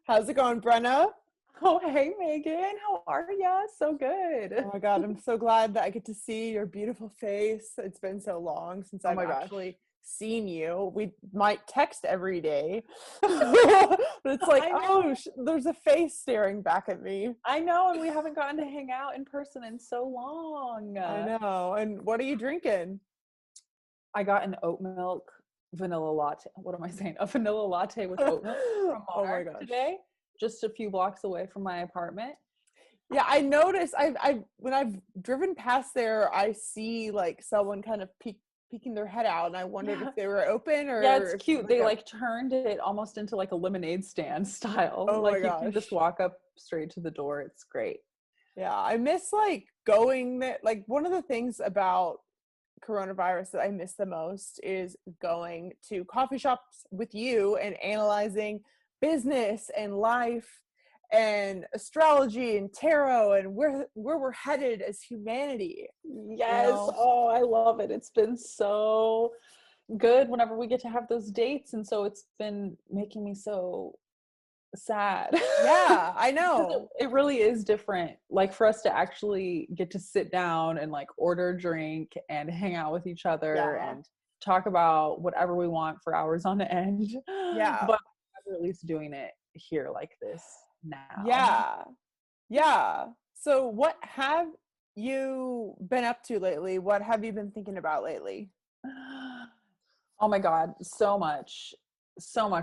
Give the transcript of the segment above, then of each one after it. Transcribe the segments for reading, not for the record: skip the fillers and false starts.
How's it going, Brenna? Oh, hey, Megan. How are ya? So good. Oh my God, I'm so glad that I get to see your beautiful face. It's been so long since Oh I've my gosh. actually seen you. We might text every day, but it's like, I know. oh, there's a face staring back at me. I know, and we haven't gotten to hang out in person in so long. I know. And what are you drinking? I got an oat milk vanilla latte. What am I saying? A vanilla latte with oat milk from Oh my Monarch gosh. today, just a few blocks away from my apartment. Yeah, I noticed. I when I've driven past there, I see like someone kind of peeking their head out, and I wondered if they were open or Yeah, it's if cute. They like turned it almost into like a lemonade stand style. Oh my Like you can just gosh. walk up straight to the door. It's great. Yeah, I miss like going there. Like one of the things about coronavirus that I miss the most is going to coffee shops with you and analyzing business and life and astrology and tarot and where we're headed as humanity, you Yes. know? Oh, I love it. It's been so good whenever we get to have those dates. And so it's been making me so sad. Yeah, I Because know. it really is different. Like for us to actually get to sit down and like order a drink and hang out with each other Yeah. and talk about whatever we want for hours on end. Yeah. But we're at least doing it here like this now. Yeah. Yeah. So what have you been up to lately? What have you been thinking about lately? Oh my God, so much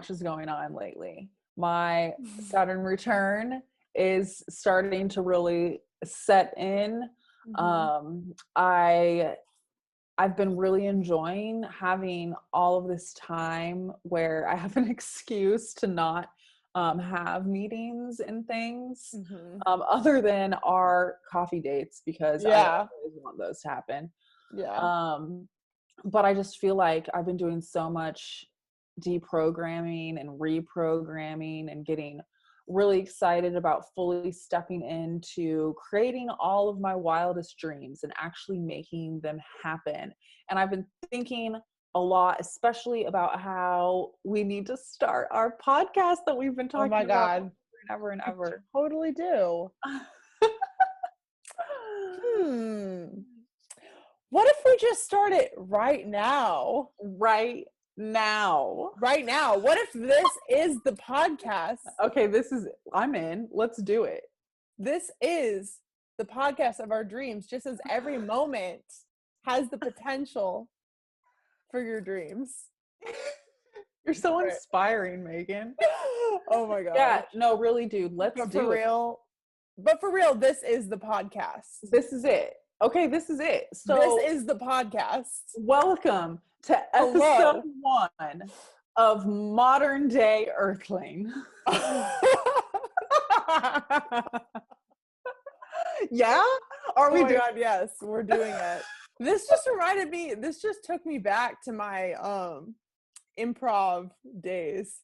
is going on lately. My Saturn return is starting to really set in. Mhm. I've been really enjoying having all of this time where I have an excuse to not have meetings and things Mhm. other than our coffee dates, because I Yeah. always want those to happen. Yeah. Um, but I just feel like I've been doing so much deprogramming and reprogramming and getting really excited about fully stepping into creating all of my wildest dreams and actually making them happen. And I've been thinking a lot, especially about how we need to start our podcast that we've been Oh my talking about God. forever and I ever. totally do. Hmm. What if we just start it right now? Right now. Right now. What if this is the podcast? Okay, I'm in. Let's do it. This is the podcast of our dreams, just as every moment has the potential for your dreams. You're so Right. inspiring, Megan. Oh my gosh. Yeah, no, really, dude. Let's But do for it. real, this is the podcast. This is it. Okay, this is it. So This is the podcast. welcome to Hello. episode 1 of Modern Day Earthling. Yeah? Are we Oh my doing God, yes, we're doing it. This just took me back to my improv days.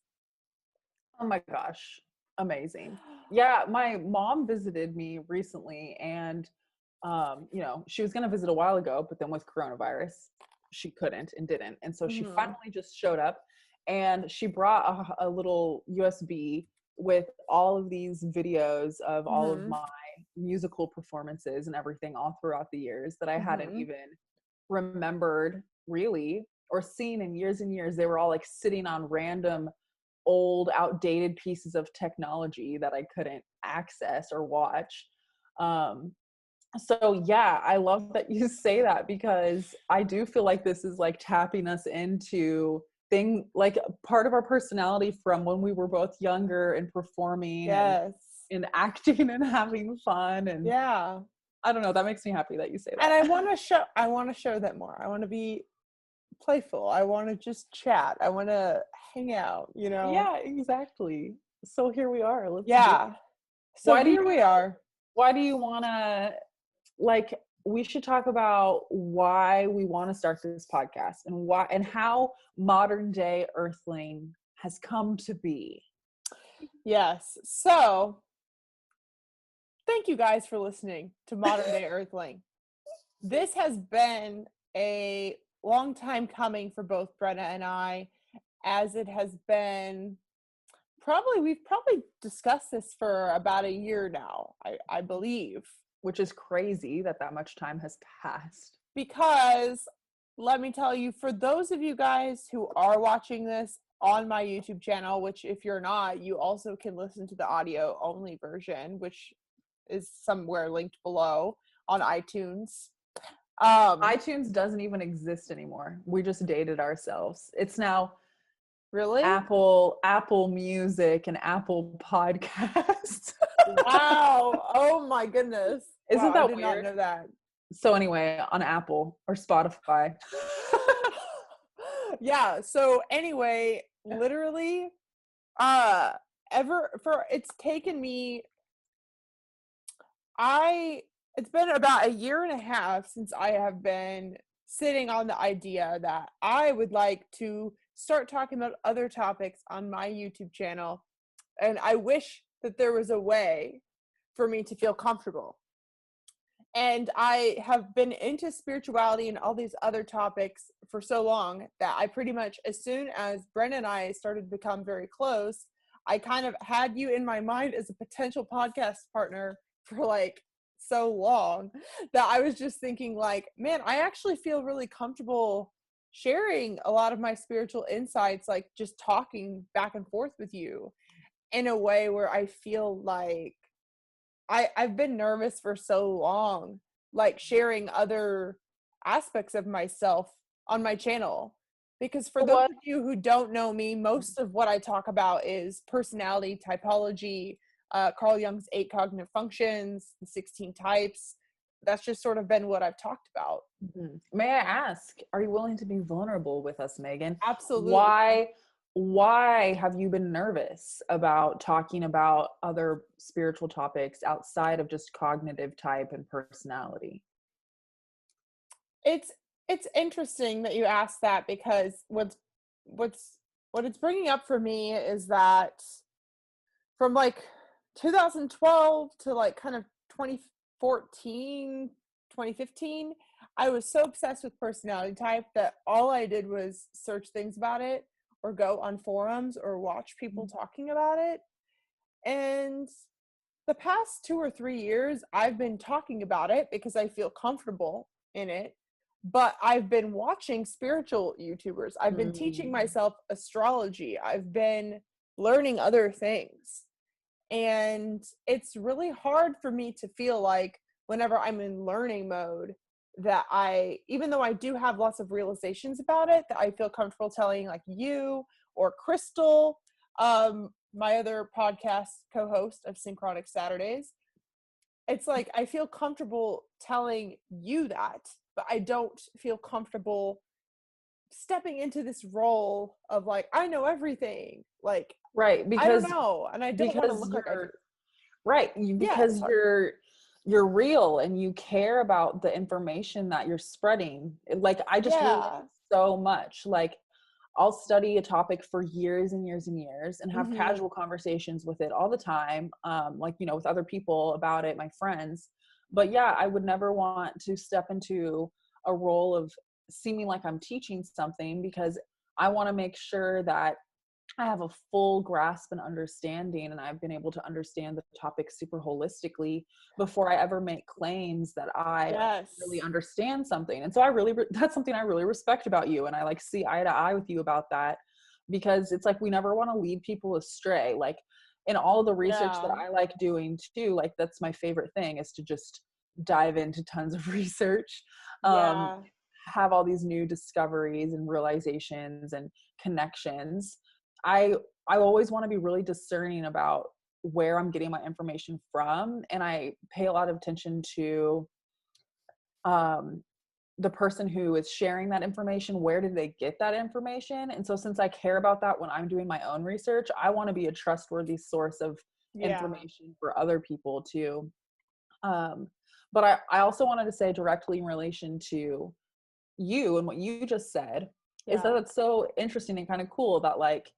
Oh my gosh. Amazing. Yeah, my mom visited me recently, and she was going to visit a while ago, but then with coronavirus, she couldn't and didn't. And so she finally just showed up, and she brought a little USB with all of these videos of all of my musical performances and everything all throughout the years that I hadn't even remembered really or seen in years and years. They were all like sitting on random old outdated pieces of technology that I couldn't access or watch. So yeah, I love that you say that, because I do feel like this is like tapping us into like part of our personality from when we were both younger and performing and acting and having fun. And yeah, I don't know, that makes me happy that you say that. and I want to show that more. I want to be playful. I want to just chat. I want to hang out, Yeah, exactly. So here we are. Let's do Yeah. it. So here we are. Why do you want to, like, we should talk about why we want to start this podcast and how Modern Day Earthling has come to be. Yes. So thank you guys for listening to Modern Day Earthling. This has been a long time coming for both Brenna and I, as it has been we've probably discussed this for about a year now, I believe. Which is crazy that much time has passed. Because let me tell you, for those of you guys who are watching this on my YouTube channel, which if you're not, you also can listen to the audio only version, which is somewhere linked below on iTunes. iTunes doesn't even exist anymore. We just dated ourselves. It's now really Apple Music and Apple Podcasts. Wow. Oh my goodness. Isn't wow, that I did weird? not know that. So anyway, on Apple or Spotify. Yeah, so anyway, literally it's taken me it's been about a year and a half since I have been sitting on the idea that I would like to start talking about other topics on my YouTube channel. And I wish that there was a way for me to feel comfortable. And I have been into spirituality and all these other topics for so long that I pretty much, as soon as Brenna and I started to become very close, I kind of had you in my mind as a potential podcast partner for like so long that I was just thinking like, man, I actually feel really comfortable sharing a lot of my spiritual insights, like just talking back and forth with you in a way where I feel like I've been nervous for so long, like sharing other aspects of myself on my channel. Because for those What? of you who don't know me, most of what I talk about is personality typology, Carl Jung's 8 cognitive functions, the 16 types. That's just sort of been what I've talked about. Mm-hmm. May I ask, are you willing to be vulnerable with us, Megan? Absolutely. Why have you been nervous about talking about other spiritual topics outside of just cognitive type and personality? It's interesting that you asked that, because what it's bringing up for me is that from like 2012 to like kind of 2014, 2015, I was so obsessed with personality type that all I did was search things about it or go on forums or watch people talking about it. And the past 2 or 3 years, I've been talking about it because I feel comfortable in it. But I've been watching spiritual YouTubers. I've been teaching myself astrology. I've been learning other things. And it's really hard for me to feel like whenever I'm in learning mode that even though I do have lots of realizations about it, that I feel comfortable telling like you or Crystal, my other podcast co-host of Synchronic Saturdays. It's like I feel comfortable telling you that, but I don't feel comfortable stepping into this role of like, I know everything. Like, Right, I don't know, and I don't want to look like I do. Right, because sorry. you're real and you care about the information that you're spreading. Like I just relate so much. Like I'll study a topic for years and years and years and have casual conversations with it all the time, like, you know, with other people about it, my friends. But yeah, I would never want to step into a role of seeming like I'm teaching something, because I want to make sure that I have a full grasp and understanding, and I've been able to understand the topic super holistically before I ever make claims that I really understand something. And so that's something I really respect about you. And I like see eye to eye with you about that, because it's like, we never want to lead people astray. Like in all the research that I like doing too, like that's my favorite thing, is to just dive into tons of research, have all these new discoveries and realizations and connections. I always want to be really discerning about where I'm getting my information from, and I pay a lot of attention to the person who is sharing that information. Where did they get that information? And so since I care about that when I'm doing my own research, I want to be a trustworthy source of information for other people too. But I also wanted to say directly in relation to you and what you just said, is that it's so interesting and kind of cool that like,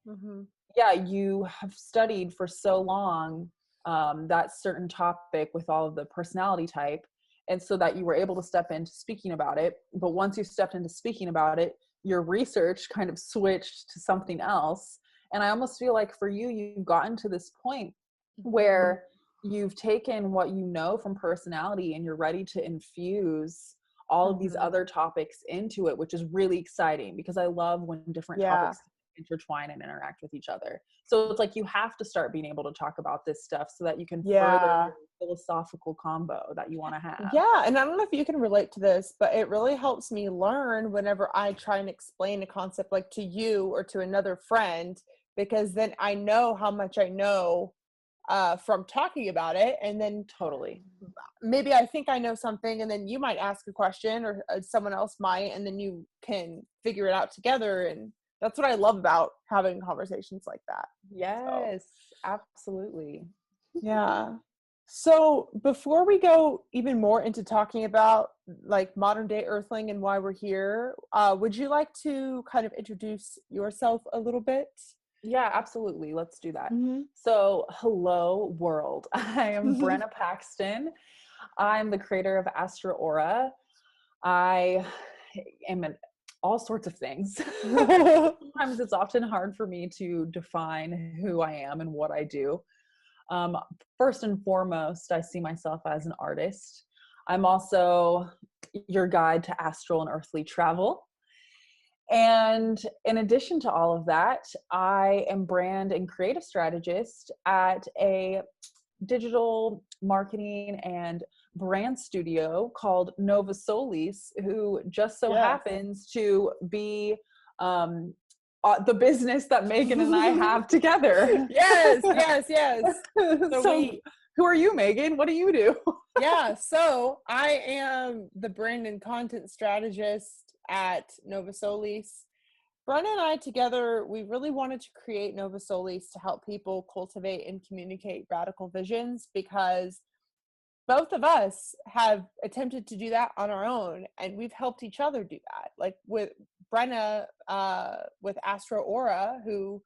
you have studied for so long that certain topic with all of the personality type, and so that you were able to step into speaking about it. But once you stepped into speaking about it, your research kind of switched to something else, And I almost feel like for you, you've gotten to this point where you've taken what you know from personality and you're ready to infuse all of these other topics into it, which is really exciting because I love when different topics intertwine and interact with each other. So it's like you have to start being able to talk about this stuff so that you can further the philosophical combo that you want to have. Yeah, and I don't know if you can relate to this, but it really helps me learn whenever I try and explain a concept like to you or to another friend, because then I know how much I know from talking about it, and then Totally. maybe I think I know something, and then you might ask a question, or someone else might, and then you can figure it out together. And that's what I love about having conversations like that. Yes, absolutely. Yeah. So before we go even more into talking about like modern day Earthling and why we're here, would you like to kind of introduce yourself a little bit? Yeah, absolutely. Let's do that. Mm-hmm. So, hello world. I am Brenna Paxton. I'm the creator of Astra Aura. I am in all sorts of things. Sometimes it's often hard for me to define who I am and what I do. First and foremost, I see myself as an artist. I'm also your guide to astral and earthly travel. And in addition to all of that, I am brand and creative strategist at a digital marketing and brand studio called Nova Solis, who just so happens to be the business that Megan and I have together. Yes. So who are you, Megan? What do you do? Yeah, so I am the brand and content strategist at Nova Solis. Brenna and I together, we really wanted to create Nova Solis to help people cultivate and communicate radical visions, because both of us have attempted to do that on our own, and we've helped each other do that. Like with Brenna, with Astra Aura, who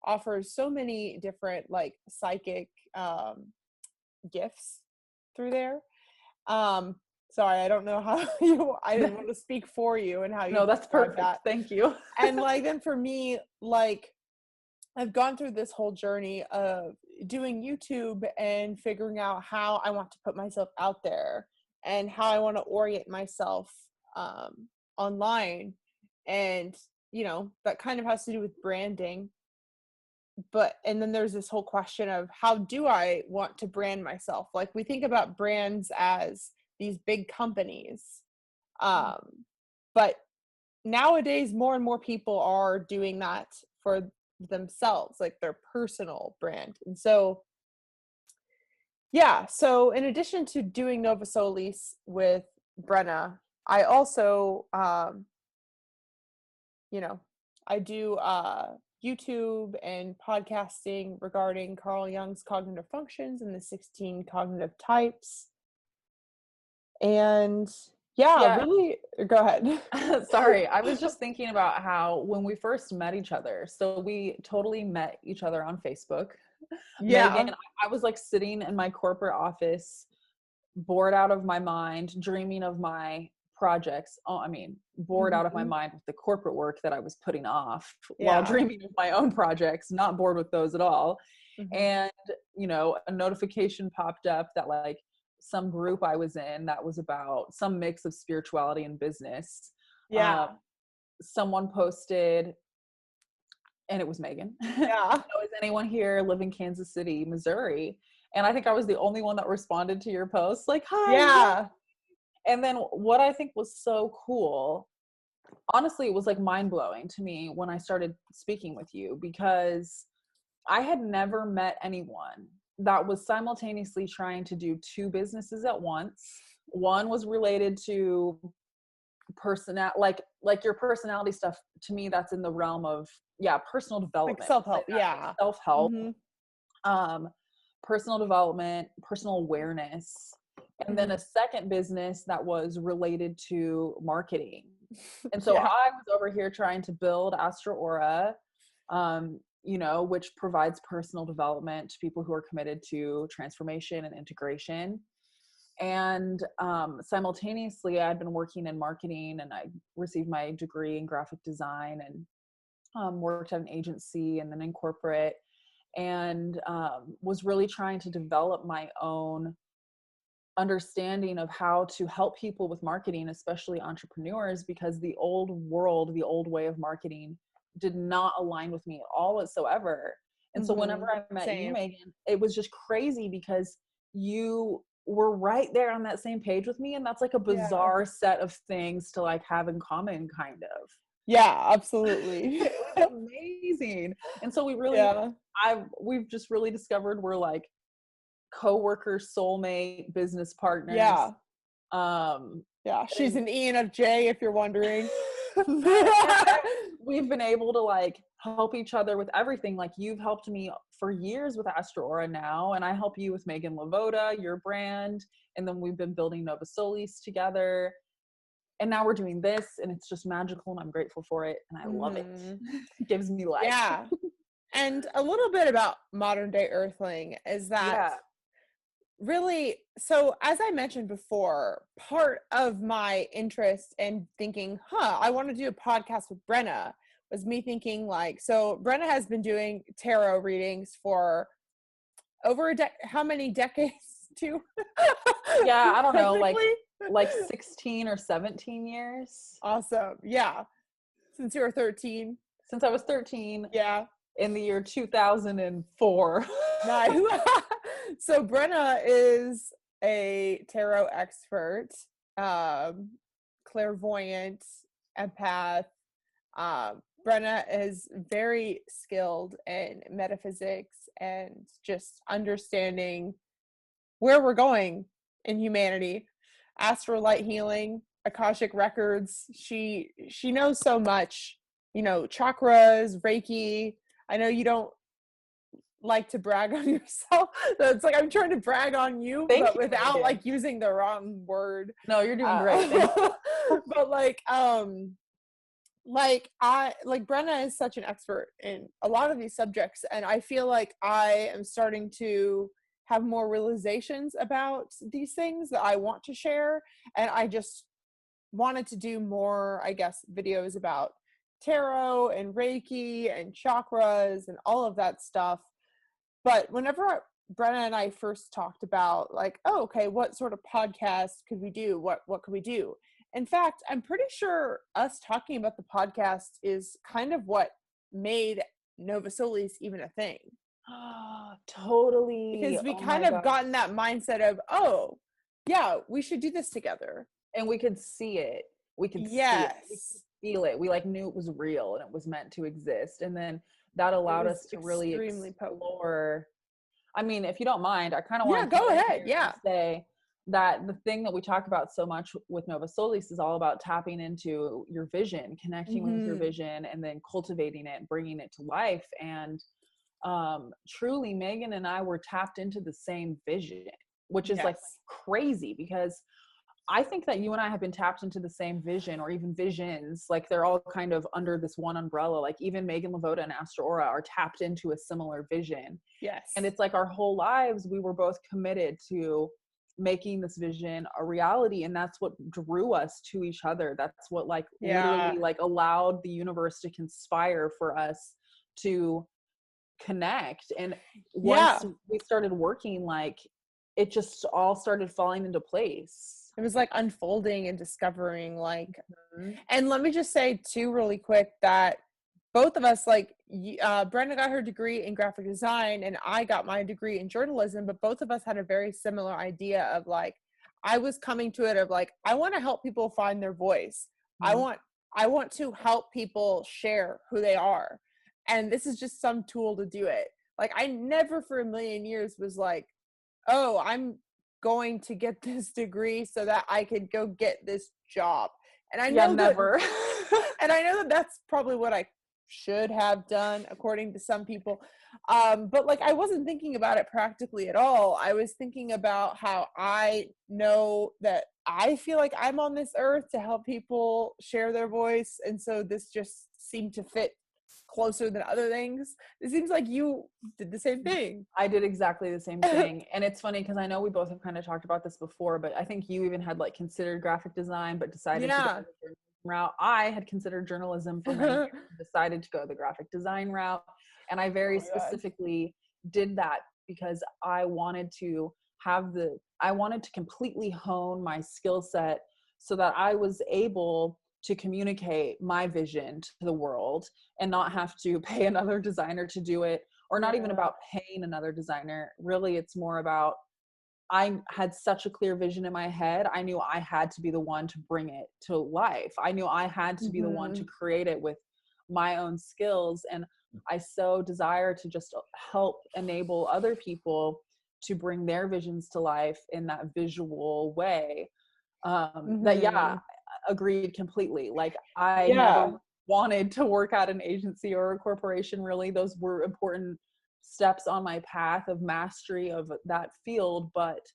offers so many different like psychic gifts through there. Sorry, I don't know how I didn't want to speak for you and how you. No, that's perfect. That. Thank you. And like then for me, like I've gone through this whole journey of doing YouTube and figuring out how I want to put myself out there and how I want to orient myself online. And, you know, that kind of has to do with branding. But, and then there's this whole question of how do I want to brand myself? Like we think about brands as these big companies. But nowadays, more and more people are doing that for themselves, like their personal brand. And so, yeah, so in addition to doing Nova Solis with Brenna, I also, you know, I do YouTube and podcasting regarding Carl Jung's cognitive functions and the 16 cognitive types. And yeah, really, go ahead. Sorry, I was just thinking about how when we first met each other, so we totally met each other on Facebook. Yeah. Megan, I was like sitting in my corporate office, bored out of my mind, dreaming of my projects. Bored out of my mind with the corporate work that I was putting off while dreaming of my own projects, not bored with those at all. And, you know, a notification popped up that like some group I was in that was about some mix of spirituality and business. Someone posted, and it was Megan. Is anyone here live in Kansas City, Missouri? And I think I was the only one that responded to your post, like, hi. And then what I think was so cool, honestly, it was like mind-blowing to me when I started speaking with you, because I had never met anyone that was simultaneously trying to do two businesses at once. One was related to like your personality stuff. To me, that's in the realm of personal development, like self-help. Self-help, personal development, personal awareness. And then a second business that was related to marketing. And so I was over here trying to build Astra Aura, you know, which provides personal development to people who are committed to transformation and integration. And simultaneously, I'd been working in marketing, and I received my degree in graphic design. And worked at an agency and then in corporate, and was really trying to develop my own understanding of how to help people with marketing, especially entrepreneurs, because the old world, the old way of marketing did not align with me at all whatsoever. And so whenever I met you, Same. Megan, it was just crazy because you were right there on that same page with me. And that's like a Yeah. bizarre set of things to like have in common, kind of. Yeah, absolutely. It was amazing. And so we really, Yeah. we've just really discovered we're like co-worker, soulmate, business partners. Yeah. Um, Yeah. She's an ENFJ, if you're wondering. we've been able to like help each other with everything. Like you've helped me for years with Astro Aura now, and I help you with Meghan LeVota, your brand, and then we've been building Nova Solis together. And now we're doing this, and it's just magical, and I'm grateful for it, and I love it. It gives me life. Yeah. And a little bit about modern day Earthling is that really, so as I mentioned before, part of my interest in thinking, I want to do a podcast with Brenna was me thinking like, so Brenna has been doing tarot readings for over how many decades too? Yeah, I don't know, like 16 or 17 years. Awesome. Yeah. Since you were 13. Since I was 13. Yeah. In the year 2004. Nice. So Brenna is a tarot expert, clairvoyant, empath. Brenna is very skilled in metaphysics and just understanding where we're going in humanity. Astral light healing, Akashic records. She knows so much, chakras, Reiki. I know you don't like to brag on yourself. So it's like I'm trying to brag on you, but without like using the wrong word. No, you're doing great. But Brenna is such an expert in a lot of these subjects, and I feel like I am starting to have more realizations about these things that I want to share, and I just wanted to do more, I guess, videos about tarot and Reiki and chakras and all of that stuff. But whenever Brenna and I first talked about like, oh, okay, what sort of podcast could we do? What could we do? In fact, I'm pretty sure us talking about the podcast is kind of what made Nova Solis even a thing. Oh, totally. Because we kind of got in that mindset of, oh, yeah, we should do this together. And we could see it. We could see it. We could feel it. We like knew it was real and it was meant to exist. And then that allowed us to really explore. I mean, if you don't mind, I kind of want to go ahead. Yeah. Say that the thing that we talk about so much with Nova Solis is all about tapping into your vision, connecting with your vision, and then cultivating it, bringing it to life. And truly, Megan and I were tapped into the same vision, which is like crazy, because I think that you and I have been tapped into the same vision, or even visions. Like they're all kind of under this one umbrella. Like even Meghan LeVota and Astro Aura are tapped into a similar vision. Yes. And it's like our whole lives, we were both committed to making this vision a reality. And that's what drew us to each other. That's what literally like allowed the universe to conspire for us to connect. And once we started working, like it just all started falling into place. It was like unfolding and discovering and let me just say too really quick that both of us, Brenna got her degree in graphic design and I got my degree in journalism, but both of us had a very similar idea of I was coming to it of I want to help people find their voice. I want to help people share who they are. And this is just some tool to do it. I never for a million years was oh, I'm going to get this degree so that I could go get this job. And I know never. And I know that that's probably what I should have done according to some people. But I wasn't thinking about it practically at all. I was thinking about how I know that I feel like I'm on this earth to help people share their voice. And so this just seemed to fit closer than other things. It seems like you did the same thing. I did exactly the same thing. And it's funny because I know we both have kind of talked about this before, but I think you even had considered graphic design but decided to go route. I had considered journalism for many years and decided to go the graphic design route. And I very specifically did that because I wanted to I wanted to completely hone my skill set so that I was able to communicate my vision to the world and not have to pay another designer to do it, or not even about paying another designer. Really, it's more about, I had such a clear vision in my head. I knew I had to be the one to bring it to life. I knew I had to be the one to create it with my own skills. And I so desire to just help enable other people to bring their visions to life in that visual way. Agreed completely. Like, I never wanted to work at an agency or a corporation, really. Those were important steps on my path of mastery of that field, but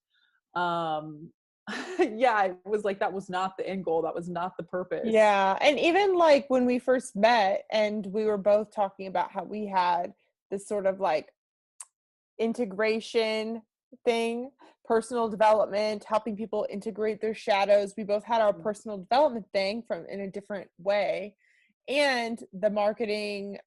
it was like, that was not the end goal, that was not the purpose. And even like when we first met and we were both talking about how we had this sort of like integration thing, personal development, helping people integrate their shadows. We both had our personal development thing in a different way, and the marketing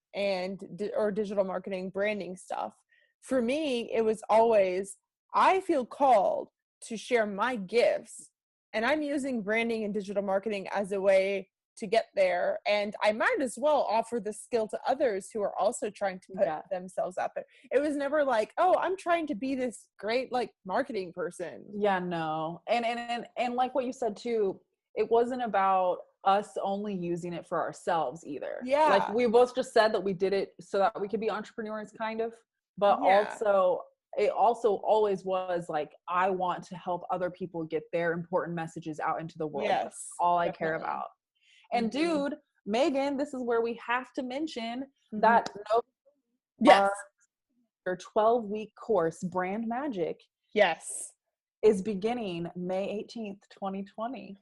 or digital marketing branding stuff. For me, it was always, I feel called to share my gifts, and I'm using branding and digital marketing as a way to get there, and I might as well offer the skill to others who are also trying to put themselves out there. It was never like, oh, I'm trying to be this great like marketing person. No. And like what you said too, it wasn't about us only using it for ourselves either. Like, we both just said that we did it so that we could be entrepreneurs, kind of, but also it also always was like, I want to help other people get their important messages out into the world. That's all I care about. And dude, Megan, this is where we have to mention that our 12-week course, Brand Magic, is beginning May 18th, 2020.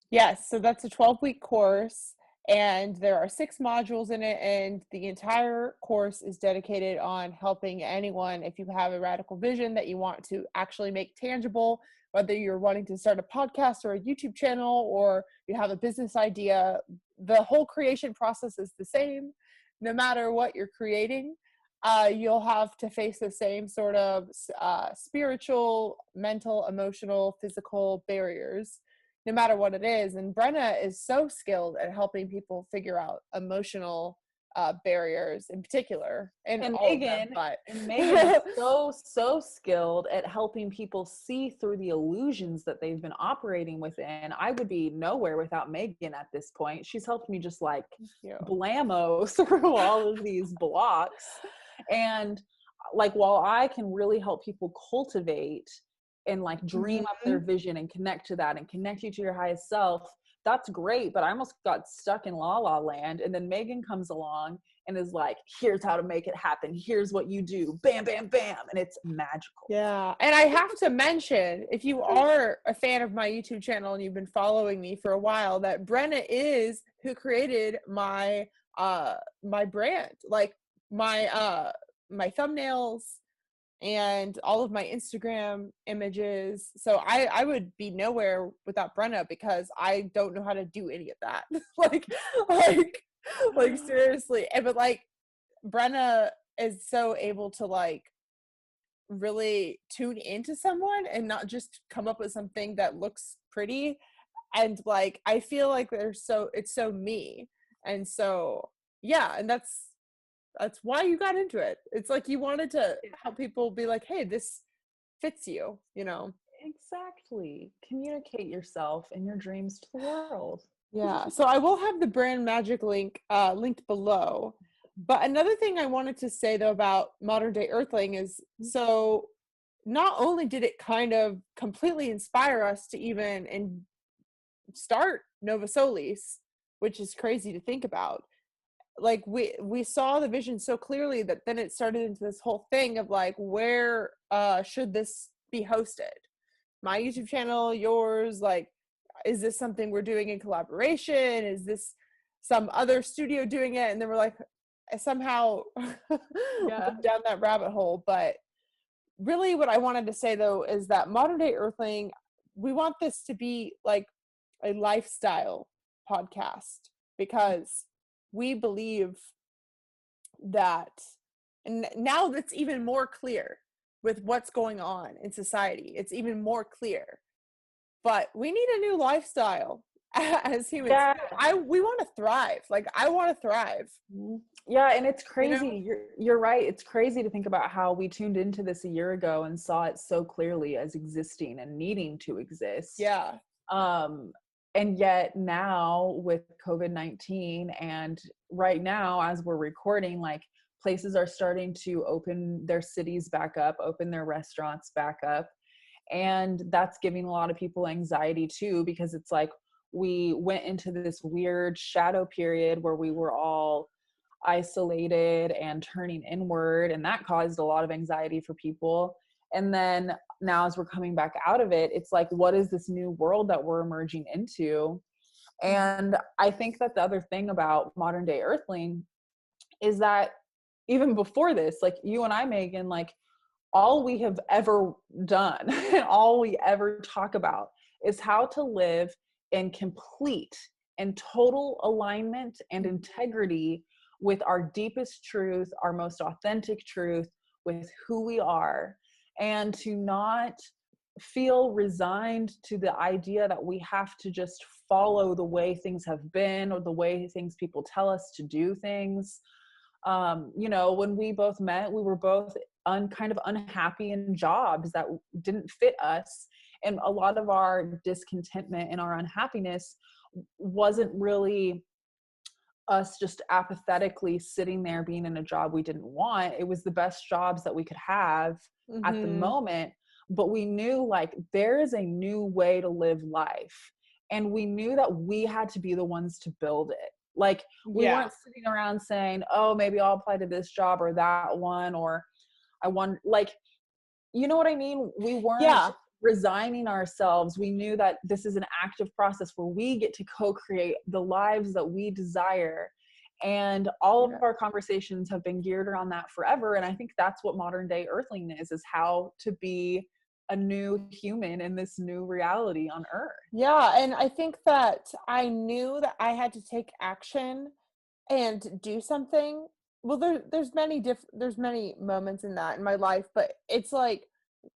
Yes, so that's a 12-week course, and there are 6 modules in it, and the entire course is dedicated on helping anyone, if you have a radical vision that you want to actually make tangible, whether you're wanting to start a podcast or a YouTube channel, or you have a business idea, the whole creation process is the same. No matter what you're creating, you'll have to face the same sort of spiritual, mental, emotional, physical barriers, no matter what it is. And Brenna is so skilled at helping people figure out emotional barriers in particular. And Megan is so skilled at helping people see through the illusions that they've been operating within. I would be nowhere without Megan at this point. She's helped me just like blammo through all of these blocks. And like, while I can really help people cultivate and like dream up their vision and connect to that and connect you to your highest self, that's great. But I almost got stuck in la la land. And then Megan comes along and is like, here's how to make it happen. Here's what you do. Bam, bam, bam. And it's magical. Yeah. And I have to mention, if you are a fan of my YouTube channel and you've been following me for a while, that Brenna is who created my my brand, like my thumbnails and all of my Instagram images. So I would be nowhere without Brenna, because I don't know how to do any of that. like seriously. But like, Brenna is so able to like really tune into someone and not just come up with something that looks pretty. And like, I feel like it's so me. And so, and that's why you got into it. It's like you wanted to help people be like, hey, this fits you, you know? Exactly. Communicate yourself and your dreams to the world. Yeah. So I will have the Brand Magic link linked below. But another thing I wanted to say though about Modern Day Earthling is, so not only did it kind of completely inspire us to even start Nova Solis, which is crazy to think about, like we saw the vision so clearly that then it started into this whole thing of like, where should this be hosted? My YouTube channel, yours, like, is this something we're doing in collaboration? Is this some other studio doing it? And then we're like, somehow went down that rabbit hole. But really what I wanted to say though is that Modern Day Earthling, we want this to be like a lifestyle podcast because we believe that, and now that's even more clear with what's going on in society. It's even more clear. But we need a new lifestyle as humans. Yeah. We want to thrive. Like, I want to thrive. Yeah, and it's crazy. You know? You're right. It's crazy to think about how we tuned into this a year ago and saw it so clearly as existing and needing to exist. Yeah. And yet now with COVID-19, and right now as we're recording, like, places are starting to open their cities back up, open their restaurants back up. And that's giving a lot of people anxiety too, because it's like we went into this weird shadow period where we were all isolated and turning inward, and that caused a lot of anxiety for people. And then now as we're coming back out of it, it's like, what is this new world that we're emerging into? And I think that the other thing about modern day Earthling is that even before this, like you and I, Megan, like all we have ever done and all we ever talk about is how to live in complete and total alignment and integrity with our deepest truth, our most authentic truth, with who we are, and to not feel resigned to the idea that we have to just follow the way things have been or the way things people tell us to do things. You know, when we both met, we were both kind of unhappy in jobs that didn't fit us. And a lot of our discontentment and our unhappiness wasn't really us just apathetically sitting there being in a job we didn't want. It was the best jobs that we could have at the moment. But we knew, like, there is a new way to live life. And we knew that we had to be the ones to build it. Like, we weren't sitting around saying, oh, maybe I'll apply to this job or that one, or I want, like, you know what I mean? We weren't resigning ourselves. We knew that this is an active process where we get to co-create the lives that we desire. And all of our conversations have been geared around that forever. And I think that's what modern day Earthling is how to be a new human in this new reality on Earth. Yeah. And I think that I knew that I had to take action and do something. Well, there's many moments in that in my life, but it's like,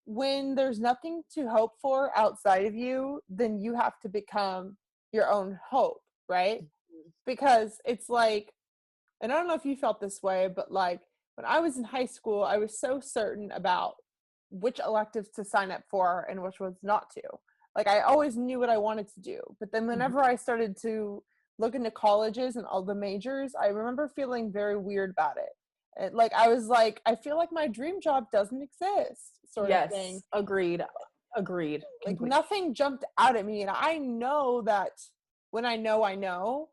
when there's nothing to hope for outside of you, then you have to become your own hope, right? Because it's like, and I don't know if you felt this way, but like when I was in high school, I was so certain about which electives to sign up for and which ones not to. Like, I always knew what I wanted to do. But then whenever I started to look into colleges and all the majors, I remember feeling very weird about it. And like, I was like, I feel like my dream job doesn't exist, sort of thing. Agreed. Like, nothing jumped out at me. And I know that when I know,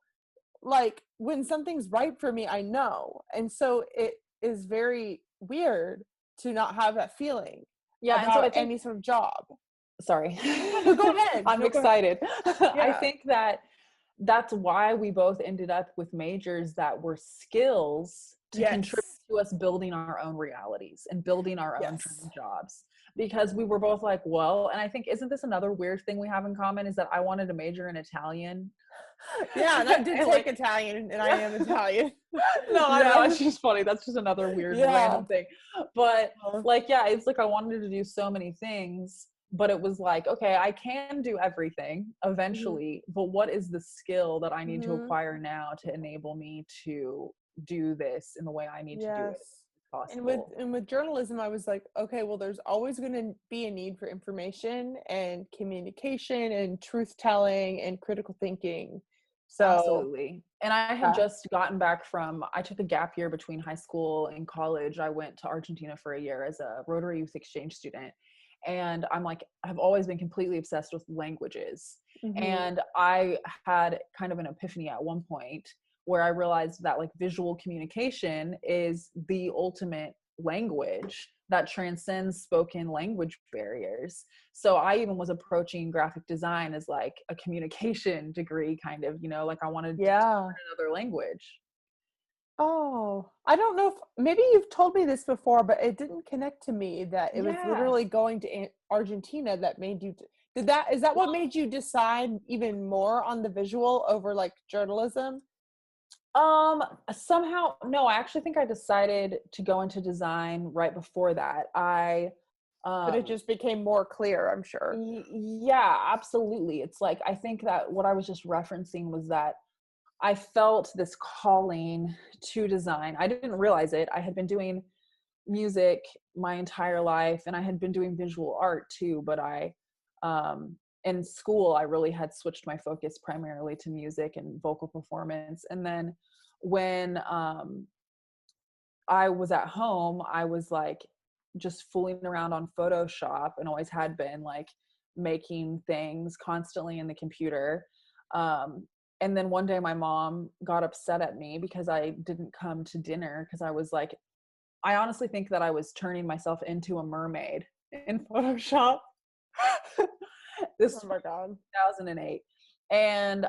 like, when something's right for me, I know. And so it is very weird to not have that feeling about and so I think, any sort of job. Sorry. No, go ahead. I'm excited. Yeah. I think that that's why we both ended up with majors that were skills to contribute to us building our own realities and building our own dream jobs. Because we were both like, well, and I think, isn't this another weird thing we have in common, is that I wanted to major in Italian. Yeah, and I did take Italian, and I am Italian. No, I know, it's just funny. That's just another weird random thing. But like, it's like I wanted to do so many things, but it was like, okay, I can do everything eventually, but what is the skill that I need to acquire now to enable me to do this in the way I need to do it? And with journalism, I was like, okay, well, there's always going to be a need for information and communication and truth telling and critical thinking. So absolutely. And I had just gotten back I took a gap year between high school and college. I went to Argentina for a year as a Rotary Youth Exchange student. And I'm like, I've always been completely obsessed with languages. And I had kind of an epiphany at one point where I realized that, like, visual communication is the ultimate language that transcends spoken language barriers. So I even was approaching graphic design as like a communication degree, kind of, you know, like I wanted to learn another language. Oh, I don't know if maybe you've told me this before, but it didn't connect to me that it was literally going to Argentina that made you Is that what made you decide even more on the visual over like journalism? Somehow, no, I actually think I decided to go into design right before that. But it just became more clear, I'm sure. Yeah, absolutely. It's like, I think that what I was just referencing was that I felt this calling to design. I didn't realize it. I had been doing music my entire life, and I had been doing visual art too, but in school, I really had switched my focus primarily to music and vocal performance. And then when I was at home, I was like just fooling around on Photoshop, and always had been, like making things constantly in the computer. And then one day my mom got upset at me because I didn't come to dinner, because I was like, I honestly think that I was turning myself into a mermaid in Photoshop. This Oh was my God. 2008. And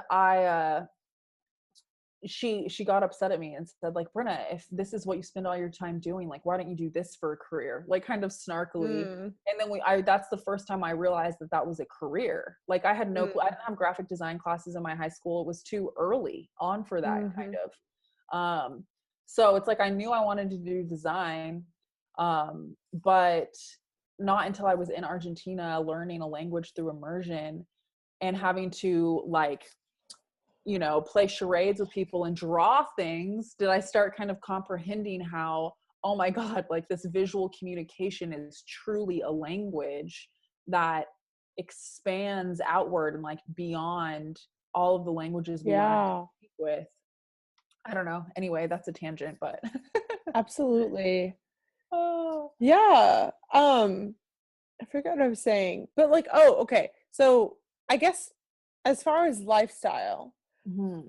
she got upset at me and said, like, Brenna, if this is what you spend all your time doing, like, why don't you do this for a career? Like, kind of snarkily. And then that's the first time I realized that was a career. Like, I had no clue. I didn't have graphic design classes in my high school. It was too early on for that kind of. So it's like, I knew I wanted to do design, but not until I was in Argentina learning a language through immersion and having to, like, play charades with people and draw things, did I start kind of comprehending how, oh my God, like, this visual communication is truly a language that expands outward and, like, beyond all of the languages we learn to speak with. I don't know. Anyway, that's a tangent, but Absolutely. Oh yeah. I forgot what I was saying, but like, okay. So I guess as far as lifestyle,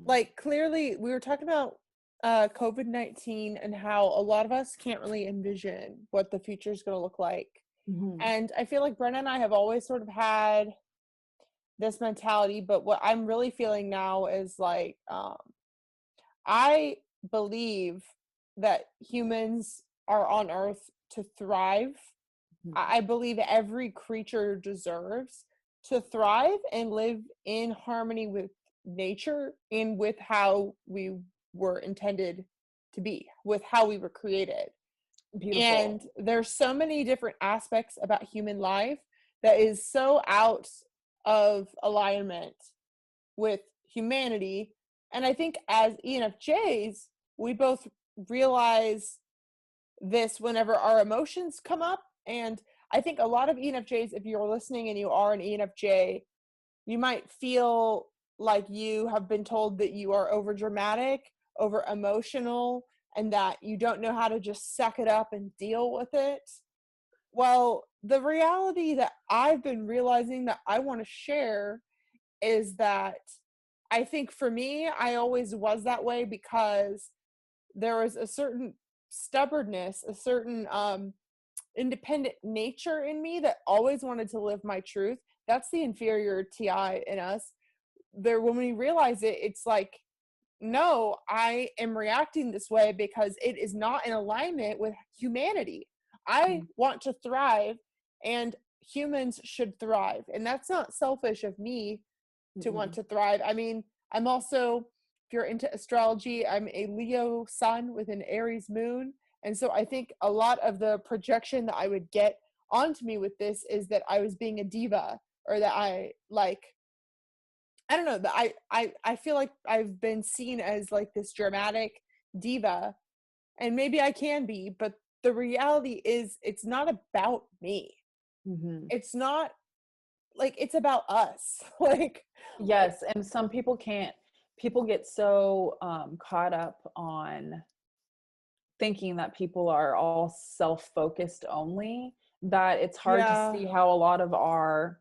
like, clearly we were talking about COVID-19 and how a lot of us can't really envision what the future is going to look like. And I feel like Brenna and I have always sort of had this mentality, but what I'm really feeling now is like, I believe that humans are on Earth to thrive. I believe every creature deserves to thrive and live in harmony with nature and with how we were intended to be, with how we were created. Beautiful. And there's so many different aspects about human life that is so out of alignment with humanity. And I think as ENFJs, we both realize this whenever our emotions come up. And I think a lot of ENFJs, if you're listening and you are an ENFJ, you might feel like you have been told that you are over dramatic, over emotional, and that you don't know how to just suck it up and deal with it. Well, the reality that I've been realizing that I want to share is that I think for me, I always was that way because there was a certain stubbornness, a certain independent nature in me that always wanted to live my truth. That's the inferior TI in us. There, when we realize it, it's like, no, I am reacting this way because it is not in alignment with humanity. I want to thrive, and humans should thrive. And that's not selfish of me to want to thrive. I mean, I'm also, if you're into astrology, I'm a Leo sun with an Aries moon. And so I think a lot of the projection that I would get onto me with this is that I was being a diva, or that I don't know, that I feel like I've been seen as like this dramatic diva, and maybe I can be, but the reality is it's not about me. It's not, like, it's about us. Yes, and some people get so caught up on thinking that people are all self-focused only, that it's hard to see how a lot of our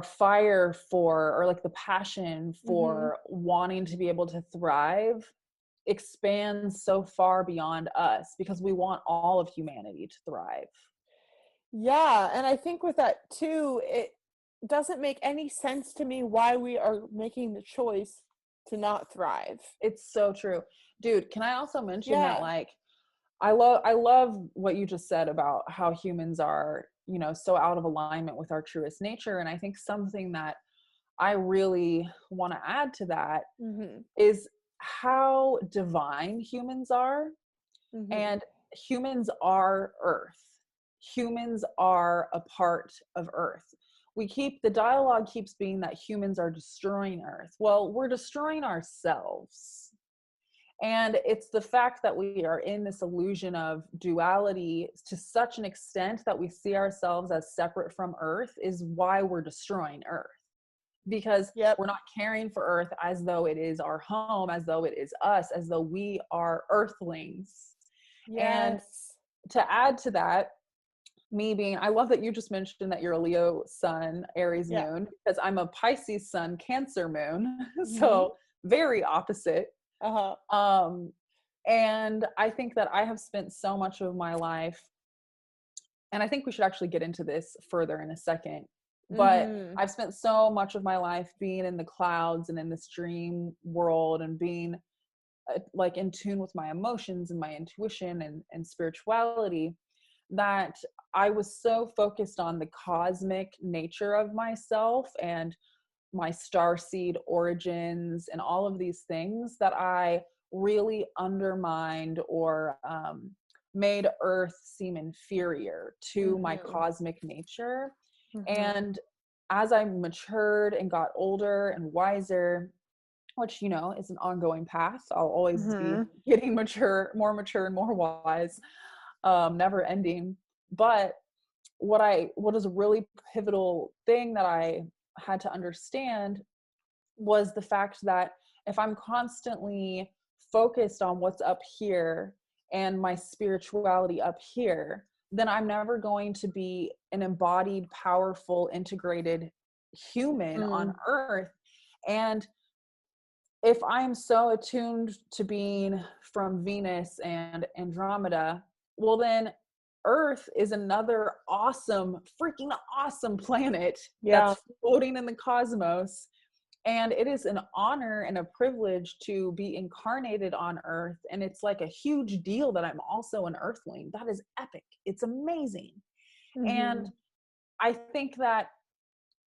fire for, or like the passion for wanting to be able to thrive, expands so far beyond us, because we want all of humanity to thrive. Yeah, and I think with that too, it doesn't make any sense to me why we are making the choice to not thrive. It's so true. Dude, can I also mention that, like, I love what you just said about how humans are you know, so out of alignment with our truest nature. And I think something that I really want to add to that is how divine humans are. And humans are Earth. Humans are a part of Earth. The dialogue keeps being that humans are destroying Earth. Well, we're destroying ourselves. And it's the fact that we are in this illusion of duality to such an extent that we see ourselves as separate from Earth is why we're destroying Earth. Because we're not caring for Earth as though it is our home, as though it is us, as though we are Earthlings. And to add to that, I love that you just mentioned that you're a Leo sun, Aries moon, because I'm a Pisces sun, Cancer moon. So very opposite. And I think that I have spent so much of my life, and I think we should actually get into this further in a second, but I've spent so much of my life being in the clouds and in this dream world and being like in tune with my emotions and my intuition and spirituality, that I was so focused on the cosmic nature of myself and my starseed origins and all of these things that I really undermined or made Earth seem inferior to my cosmic nature. And as I matured and got older and wiser, which, you know, is an ongoing path, I'll always be getting more mature and more wise, never ending. But what is a really pivotal thing that I had to understand was the fact that if I'm constantly focused on what's up here and my spirituality up here, then I'm never going to be an embodied, powerful, integrated human on Earth. And if I'm so attuned to being from Venus and Andromeda, well, then Earth is another freaking awesome planet that's floating in the cosmos. And it is an honor and a privilege to be incarnated on Earth. And it's like a huge deal that I'm also an Earthling. That is epic. It's amazing. And I think that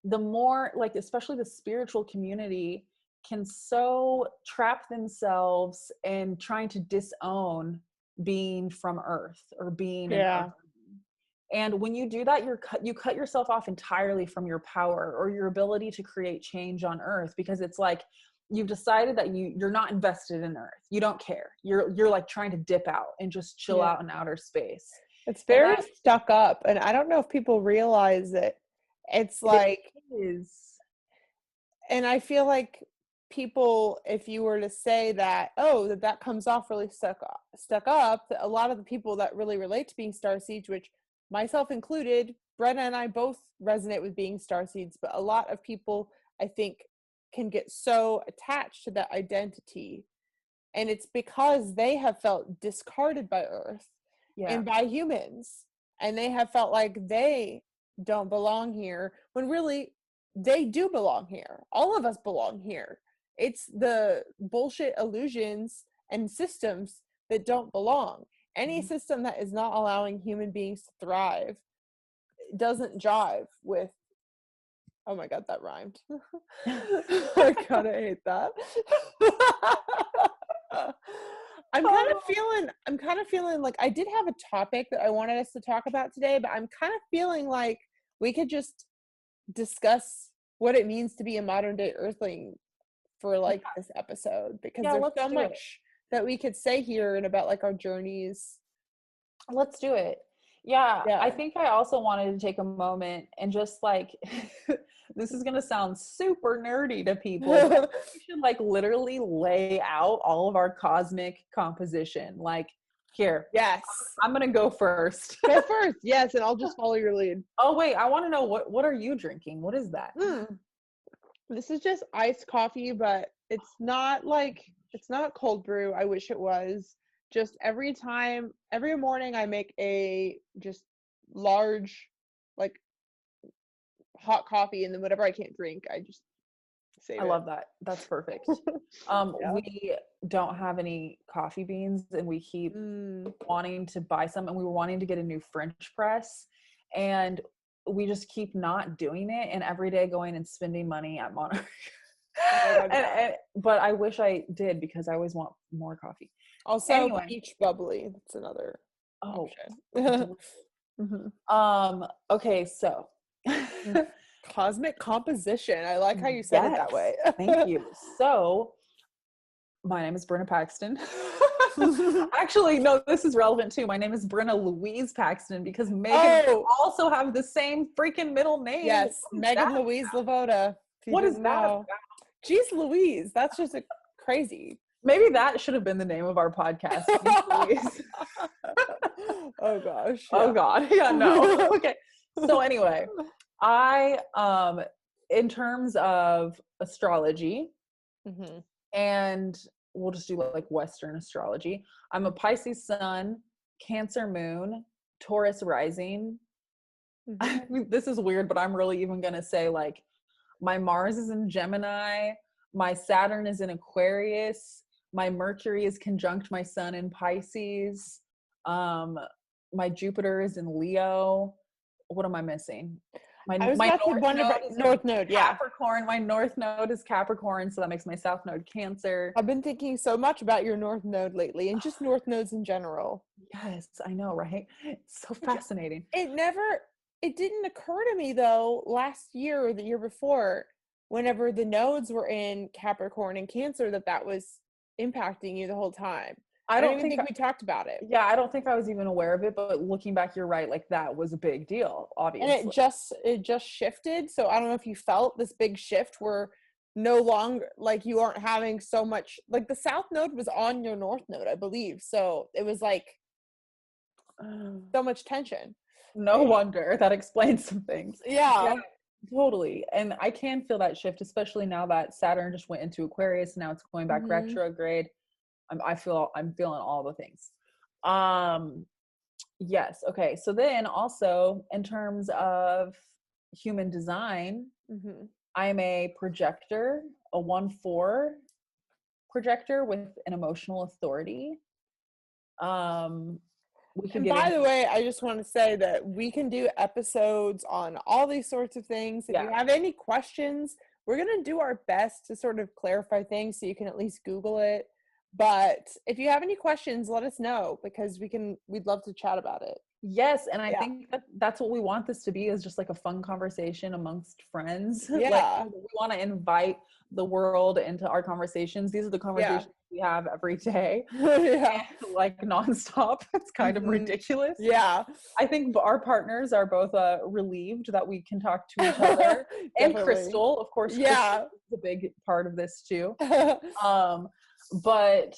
the more, like, especially the spiritual community can so trap themselves in trying to disown being from Earth or being an Earth. And when you do that, you cut yourself off entirely from your power or your ability to create change on Earth, because it's like you've decided that you're not invested in Earth. You don't care. You're like trying to dip out and just chill out in outer space. It's very stuck up, and I don't know if people realize it. It's like it is. And I feel like people, if you were to say that, that comes off really stuck up, a lot of the people that really relate to being starseeds, which myself included, Brenna and I both resonate with being starseeds, but a lot of people, I think, can get so attached to that identity. And it's because they have felt discarded by Earth and by humans. And they have felt like they don't belong here, when really they do belong here. All of us belong here. It's the bullshit illusions and systems that don't belong. Any system that is not allowing human beings to thrive doesn't jive with, oh my god, that rhymed. I kind of hate that. I'm kind of feeling like I did have a topic that I wanted us to talk about today, but I'm kind of feeling like we could just discuss what it means to be a modern day Earthling for like this episode, because there's so much that we could say here and about like our journeys. Let's do it. Yeah. I think I also wanted to take a moment and just like this is gonna sound super nerdy to people, but we should like literally lay out all of our cosmic composition. Like, here. Yes. I'm gonna go first. Go first. Yes, and I'll just follow your lead. Oh wait, I want to know what are you drinking? What is that? This is just iced coffee, but it's not cold brew. I wish it was. Just every morning I make a just large, like, hot coffee, and then whatever I can't drink, I just save it. I love that. That's perfect. We don't have any coffee beans, and we keep wanting to buy some, and we were wanting to get a new French press. And we just keep not doing it, and every day going and spending money at Monarch. Oh my God, But I wish I did, because I always want more coffee. also Anyway. peach bubbly. That's another option. Okay, so Cosmic composition. I like how you said it that yes, way. thank you. So my name is Brenna Paxton. Actually, no, this is relevant too. My name is Brenna Louise Paxton, because Meghan also have the same freaking middle name. Yes, Meghan LeVota. What is that about? Jeez Louise, that's just crazy. Maybe that should have been the name of our podcast. Oh gosh. Yeah. Oh God. Yeah, no. Okay. So anyway, I in terms of astrology, and we'll just do like Western astrology, I'm a Pisces sun, Cancer moon, Taurus rising. I mean, this is weird, but I'm really even gonna say like my Mars is in Gemini, my Saturn is in Aquarius, my Mercury is conjunct my sun in Pisces, my Jupiter is in Leo. What am I missing? My North Node, yeah. Capricorn. My North Node is Capricorn, so that makes my South Node Cancer. I've been thinking so much about your North Node lately, and just North Nodes in general. Yes, I know, right? It's so fascinating. It didn't occur to me though last year or the year before, whenever the nodes were in Capricorn and Cancer, that was impacting you the whole time. I don't even think we talked about it. Yeah, I don't think I was even aware of it, but looking back, you're right. Like that was a big deal, obviously. And it just shifted. So I don't know if you felt this big shift where no longer, like, you aren't having so much, like the South Node was on your North Node, I believe. So it was like so much tension. No wonder. That explains some things. Yeah, totally. And I can feel that shift, especially now that Saturn just went into Aquarius. Now it's going back retrograde. I'm feeling all the things. Yes. Okay. So then also in terms of human design, I'm a projector, a 1/4 projector with an emotional authority. By the way, I just want to say that we can do episodes on all these sorts of things. If you have any questions, we're going to do our best to sort of clarify things so you can at least Google it. But if you have any questions, let us know, because we'd love to chat about it. Yes. And I think that's what we want this to be, is just like a fun conversation amongst friends. Yeah. Like, we want to invite the world into our conversations. These are the conversations we have every day. And, like, nonstop. It's kind of ridiculous. Yeah. I think our partners are both relieved that we can talk to each other. And Crystal, of course. Crystal is a big part of this too. But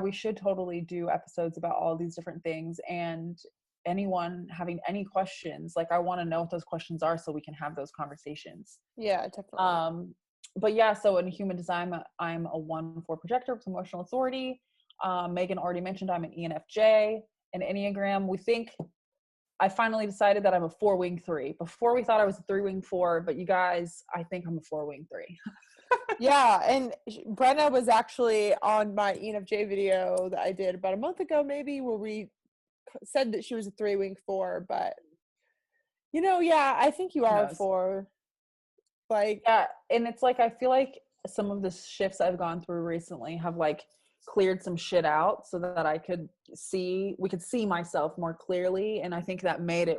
we should totally do episodes about all these different things, and anyone having any questions, like, I want to know what those questions are so we can have those conversations. Yeah, definitely. But yeah, so in human design, I'm a 1/4 projector with emotional authority. Megan already mentioned I'm an ENFJ. An Enneagram, I finally decided that I'm a 4-wing 3. Before we thought I was a 3-wing 4, but you guys, I think I'm a 4-wing 3. Yeah, and Brenna was actually on my ENFJ video that I did about a month ago, maybe, where we said that she was a 3-wing 4, but I think you are a 4. Like, yeah, and it's like, I feel like some of the shifts I've gone through recently have like cleared some shit out so that we could see myself more clearly. And I think that made it,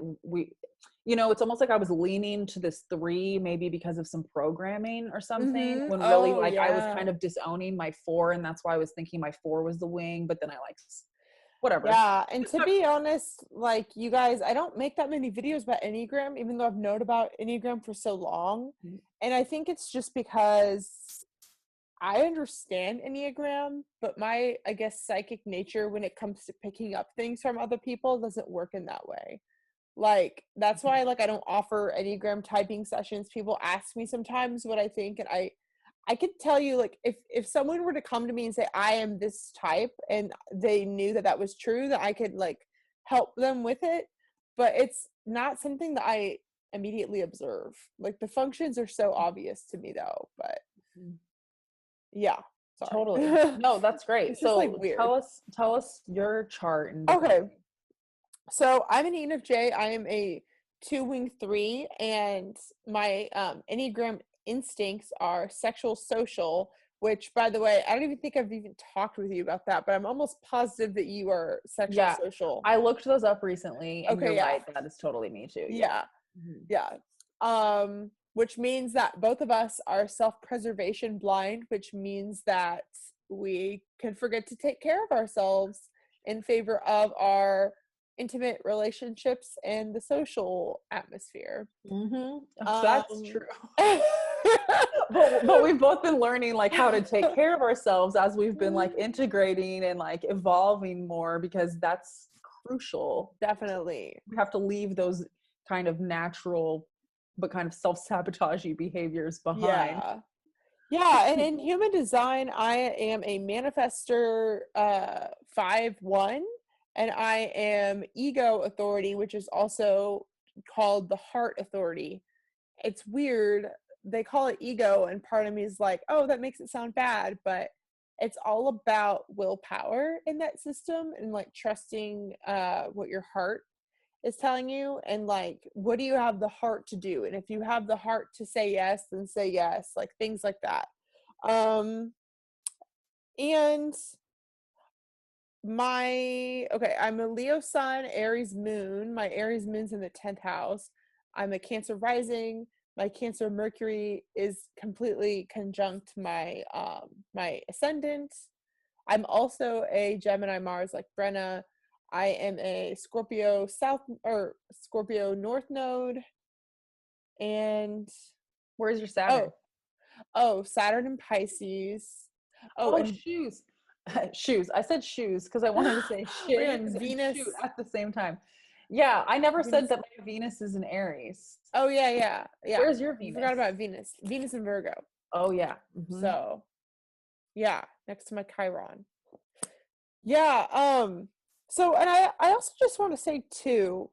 it's almost like I was leaning to this 3, maybe because of some programming or something, when really I was kind of disowning my 4. And that's why I was thinking my 4 was the wing, but then I whatever. Yeah. And to be honest, like, you guys, I don't make that many videos about Enneagram, even though I've known about Enneagram for so long. And I think it's just because I understand Enneagram, but my, I guess, psychic nature when it comes to picking up things from other people doesn't work in that way. Like, that's why, like, I don't offer Enneagram typing sessions. People ask me sometimes what I think, and I could tell you, like, if someone were to come to me and say, I am this type, and they knew that was true, that I could, like, help them with it. But it's not something that I immediately observe. Like, the functions are so obvious to me, though. But yeah, sorry. Totally. No, that's great. It's just, like, weird. Tell us your chart. Okay. So I'm an ENFJ. I am a 2 wing 3, and my Enneagram instincts are sexual social, which, by the way, I don't even think I've even talked with you about that, but I'm almost positive that you are sexual Yeah. social. I looked those up recently, and Okay, you're yeah. right. That is totally me too. Yeah. Yeah. Mhm. Yeah. Which means that both of us are self-preservation blind, which means that we can forget to take care of ourselves in favor of our intimate relationships and the social atmosphere. That's Um true. But we've both been learning like how to take care of ourselves as we've been like integrating and like evolving more, because that's crucial. Definitely. We have to leave those kind of natural but kind of self-sabotaging behaviors behind. Yeah. Yeah, and in human design, I am a manifester 5-1, and I am ego authority, which is also called the heart authority. It's weird. They call it ego, and part of me is like, oh, that makes it sound bad, but it's all about willpower in that system, and like trusting what your heart is telling you, and like, what do you have the heart to do? And if you have the heart to say yes, then say yes, like things like that. um and I'm a Leo sun, Aries moon. My Aries moon's in the 10th house. I'm a Cancer rising. My Cancer Mercury is completely conjunct my ascendant. I'm also a Gemini Mars, like Brenna. I am a Scorpio south, or Scorpio north node. And Where's your Saturn? oh, Saturn and Pisces. Oh, Oh, and shoes. Shoes. I said shoes because I wanted to say we're shoes in and Venus. shoot at the same time. Yeah, I never said Venus. that my Venus is an Aries. Oh yeah. Where's your You forgot Venus? about Venus. Venus and Virgo. Oh yeah. So yeah, next to my Chiron. Yeah. So, and I also just want to say too,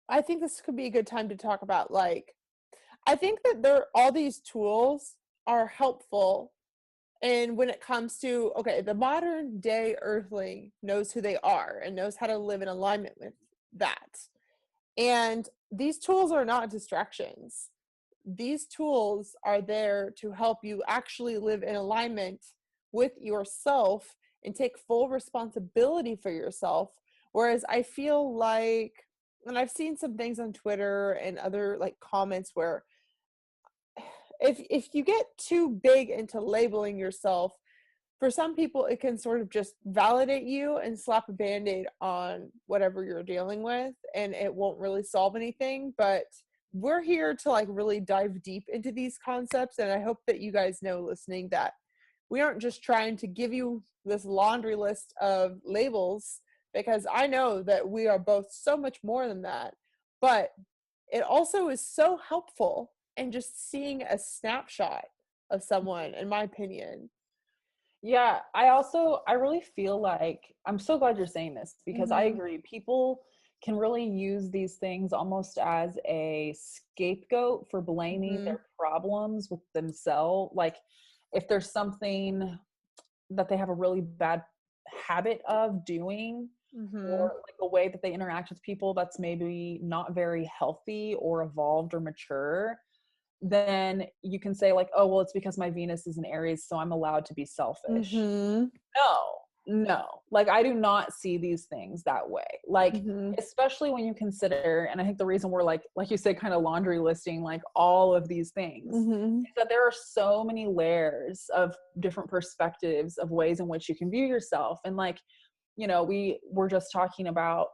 I think this could be a good time to talk about, like, I think that all these tools are helpful. And when it comes to, okay, the modern day Earthling knows who they are and knows how to live in alignment with that. And these tools are not distractions. These tools are there to help you actually live in alignment with yourself and take full responsibility for yourself. Whereas I feel like, and I've seen some things on Twitter and other like comments where if you get too big into labeling yourself, for some people it can sort of just validate you and slap a band-aid on whatever you're dealing with, and it won't really solve anything. But we're here to like really dive deep into these concepts, and I hope that you guys know, listening, that we aren't just trying to give you this laundry list of labels, because I know that we are both so much more than that. But it also is so helpful in just seeing a snapshot of someone, in my opinion. Yeah, I really feel like, I'm so glad you're saying this because I Mm-hmm. agree. People can really use these things almost as a scapegoat for blaming Mm-hmm. their problems with themselves. Like if there's something that they have a really bad habit of doing, Mm-hmm. or like a way that they interact with people that's maybe not very healthy or evolved or mature, then you can say like, oh, well, it's because my Venus is in Aries, so I'm allowed to be selfish. Mm-hmm. No, like I do not see these things that way. Like, Mm-hmm. especially when you consider, and I think the reason we're like you said, kind of laundry listing like all of these things, Mm-hmm. is that there are so many layers of different perspectives of ways in which you can view yourself. And like, we were just talking about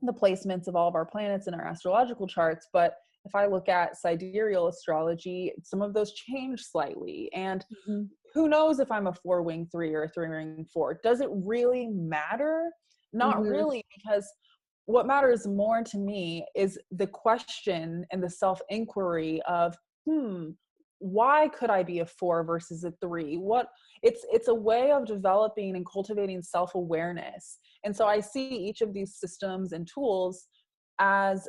the placements of all of our planets in our astrological charts, but if I look at sidereal astrology, some of those change slightly. And Mm-hmm. who knows if I'm a 4-wing 3 or a 3-wing 4? Does it really matter? Not Mm-hmm. really, because what matters more to me is the question and the self-inquiry of, why could I be a 4 versus a 3? It's a way of developing and cultivating self-awareness. And so I see each of these systems and tools as,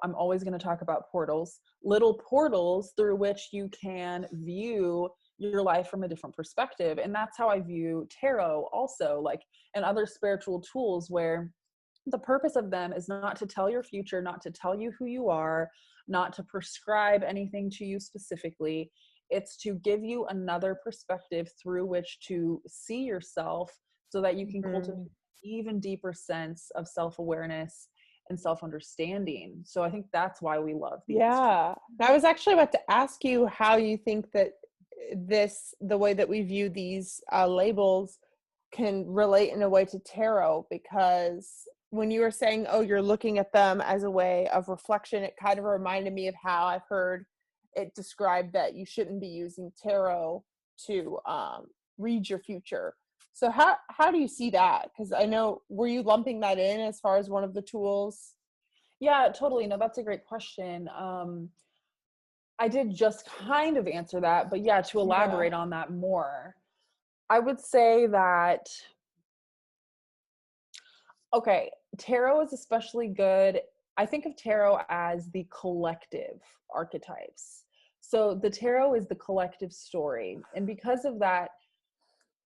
I'm always going to talk about portals, little portals through which you can view your life from a different perspective. And that's how I view tarot also, like, and other spiritual tools, where the purpose of them is not to tell your future, not to tell you who you are, not to prescribe anything to you specifically. It's to give you another perspective through which to see yourself so that you can cultivate an even deeper sense of self-awareness and self-understanding. So I think that's why we love these. Yeah. I was actually about to ask you how you think that the way that we view these labels can relate in a way to tarot, because when you were saying, oh, you're looking at them as a way of reflection, it kind of reminded me of how I've heard it described that you shouldn't be using tarot to read your future. So how do you see that? Because I know, were you lumping that in as far as one of the tools? Yeah, totally. No, that's a great question. I did just kind of answer that, but yeah, to elaborate on that more, I would say that, okay, tarot is especially good. I think of tarot as the collective archetypes. So the tarot is the collective story. And because of that,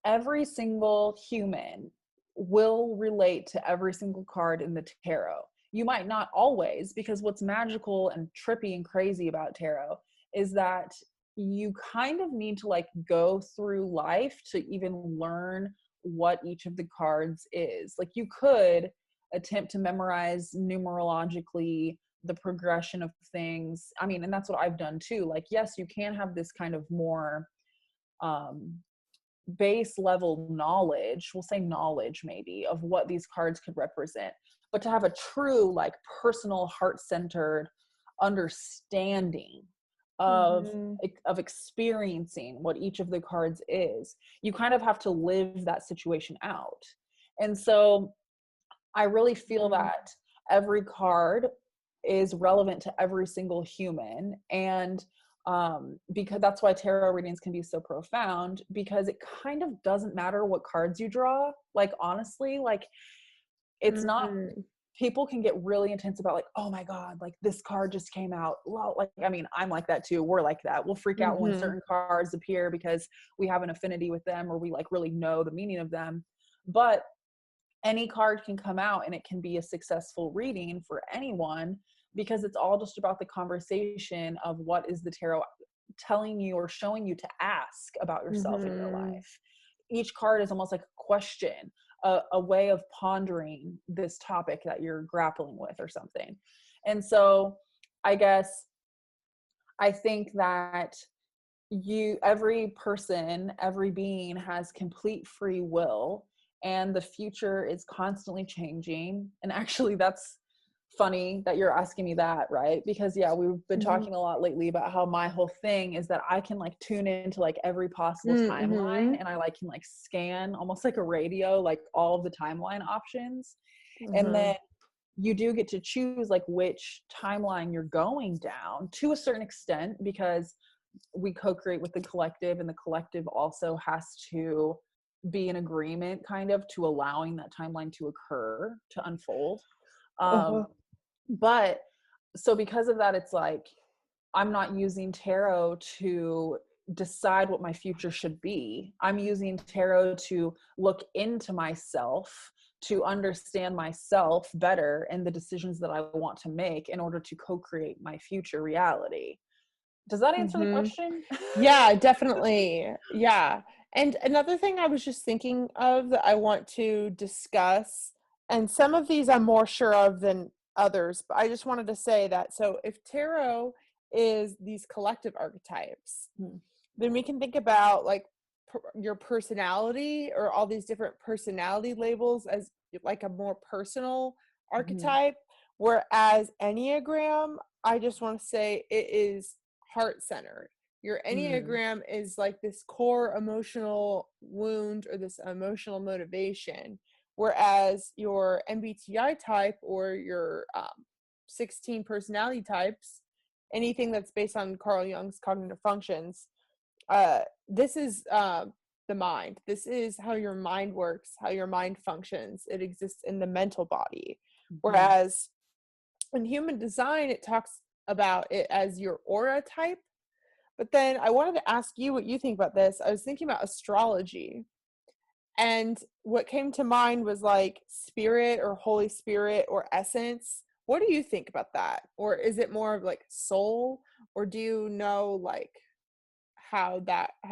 every single human will relate to every single card in the tarot. You might not always, because what's magical and trippy and crazy about tarot is that you kind of need to like go through life to even learn what each of the cards is. Like you could attempt to memorize numerologically the progression of things. I mean, and that's what I've done too. Like, yes, you can have this kind of more base level knowledge, we'll say knowledge maybe, of what these cards could represent, but to have a true like personal heart-centered understanding of experiencing what each of the cards is, you kind of have to live that situation out. And so I really feel that every card is relevant to every single human. And because that's why tarot readings can be so profound, because it kind of doesn't matter what cards you draw. Like, honestly, like it's not, people can get really intense about like, oh my God, like this card just came out. Well, like, I mean, I'm like that too. We're like that. We'll freak out when certain cards appear because we have an affinity with them or we like really know the meaning of them. But any card can come out and it can be a successful reading for anyone, because it's all just about the conversation of what is the tarot telling you or showing you to ask about yourself in your life. Each card is almost like a question, a way of pondering this topic that you're grappling with or something. And so I guess I think that every person, every being has complete free will, and the future is constantly changing. And actually, that's funny that you're asking me that, right? Because yeah, we've been talking a lot lately about how my whole thing is that I can like tune into like every possible timeline, and I like can like scan almost like a radio, like all of the timeline options. And then you do get to choose like which timeline you're going down to a certain extent, because we co-create with the collective, and the collective also has to be in agreement kind of to allowing that timeline to occur, to unfold. But so because of that, it's like I'm not using tarot to decide what my future should be. I'm using tarot to look into myself, to understand myself better and the decisions that I want to make in order to co-create my future reality. Does that answer the question? Yeah, definitely. Yeah. And another thing I was just thinking of that I want to discuss, and some of these I'm more sure of than others, but I just wanted to say that, so if tarot is these collective archetypes, then we can think about like your personality, or all these different personality labels, as like a more personal archetype, whereas Enneagram, I just want to say it is heart-centered. Your Enneagram is like this core emotional wound or this emotional motivation, whereas your MBTI type, or your 16 personality types, anything that's based on Carl Jung's cognitive functions, this is the mind. This is how your mind works, how your mind functions. It exists in the mental body. Whereas in human design, it talks about it as your aura type. But then I wanted to ask you what you think about this. I was thinking about astrology, And what came to mind was like spirit or Holy Spirit or essence. What do you think about that? Or is it more of like soul? Or do you know like how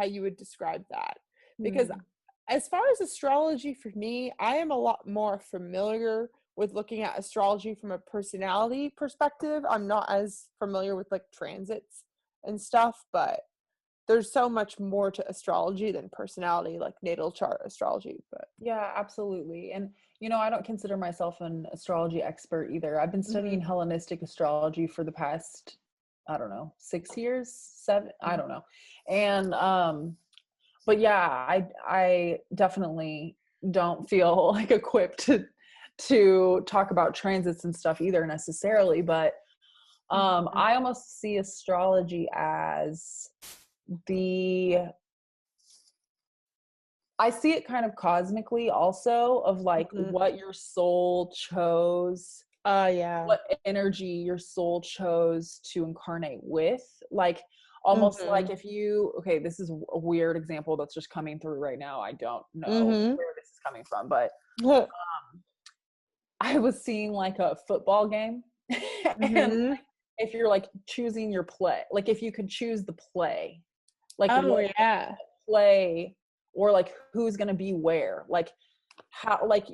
you would describe that? Because Hmm. as far as astrology for me, I am a lot more familiar with looking at astrology from a personality perspective. I'm not as familiar with like transits and stuff, but there's so much more to astrology than personality, like natal chart astrology. But Yeah, absolutely. And, I don't consider myself an astrology expert either. I've been studying mhm, Hellenistic astrology for the past, I don't know, 6 years, seven, I don't know. And, but yeah, I definitely don't feel like equipped to talk about transits and stuff either necessarily. But, mhm, I almost see astrology as the I see it kind of cosmically also of like mhm. what your soul chose, Yeah. what energy your soul chose to incarnate with. Like almost like Mhm, if you, okay, this is a weird example that's just coming through right now. I don't know mhm. where this is coming from, but I was seeing like a football game and Mhm. if you're like choosing your play, like if you could choose the play, like Oh what yeah. play or like who's going to be where, like how, like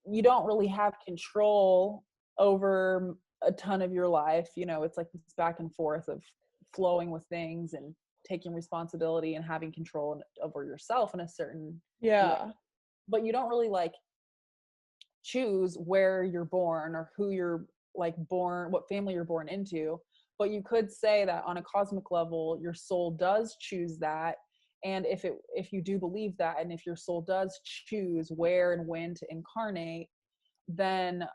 you don't really have control over a ton of your life, it's like this back and forth of flowing with things and taking responsibility and having control over yourself in a certain way, Yeah. but you don't really like choose where you're born or who you're like born, what family you're born into. But you could say that on a cosmic level, your soul does choose that. And if you do believe that, and if your soul does choose where and when to incarnate, then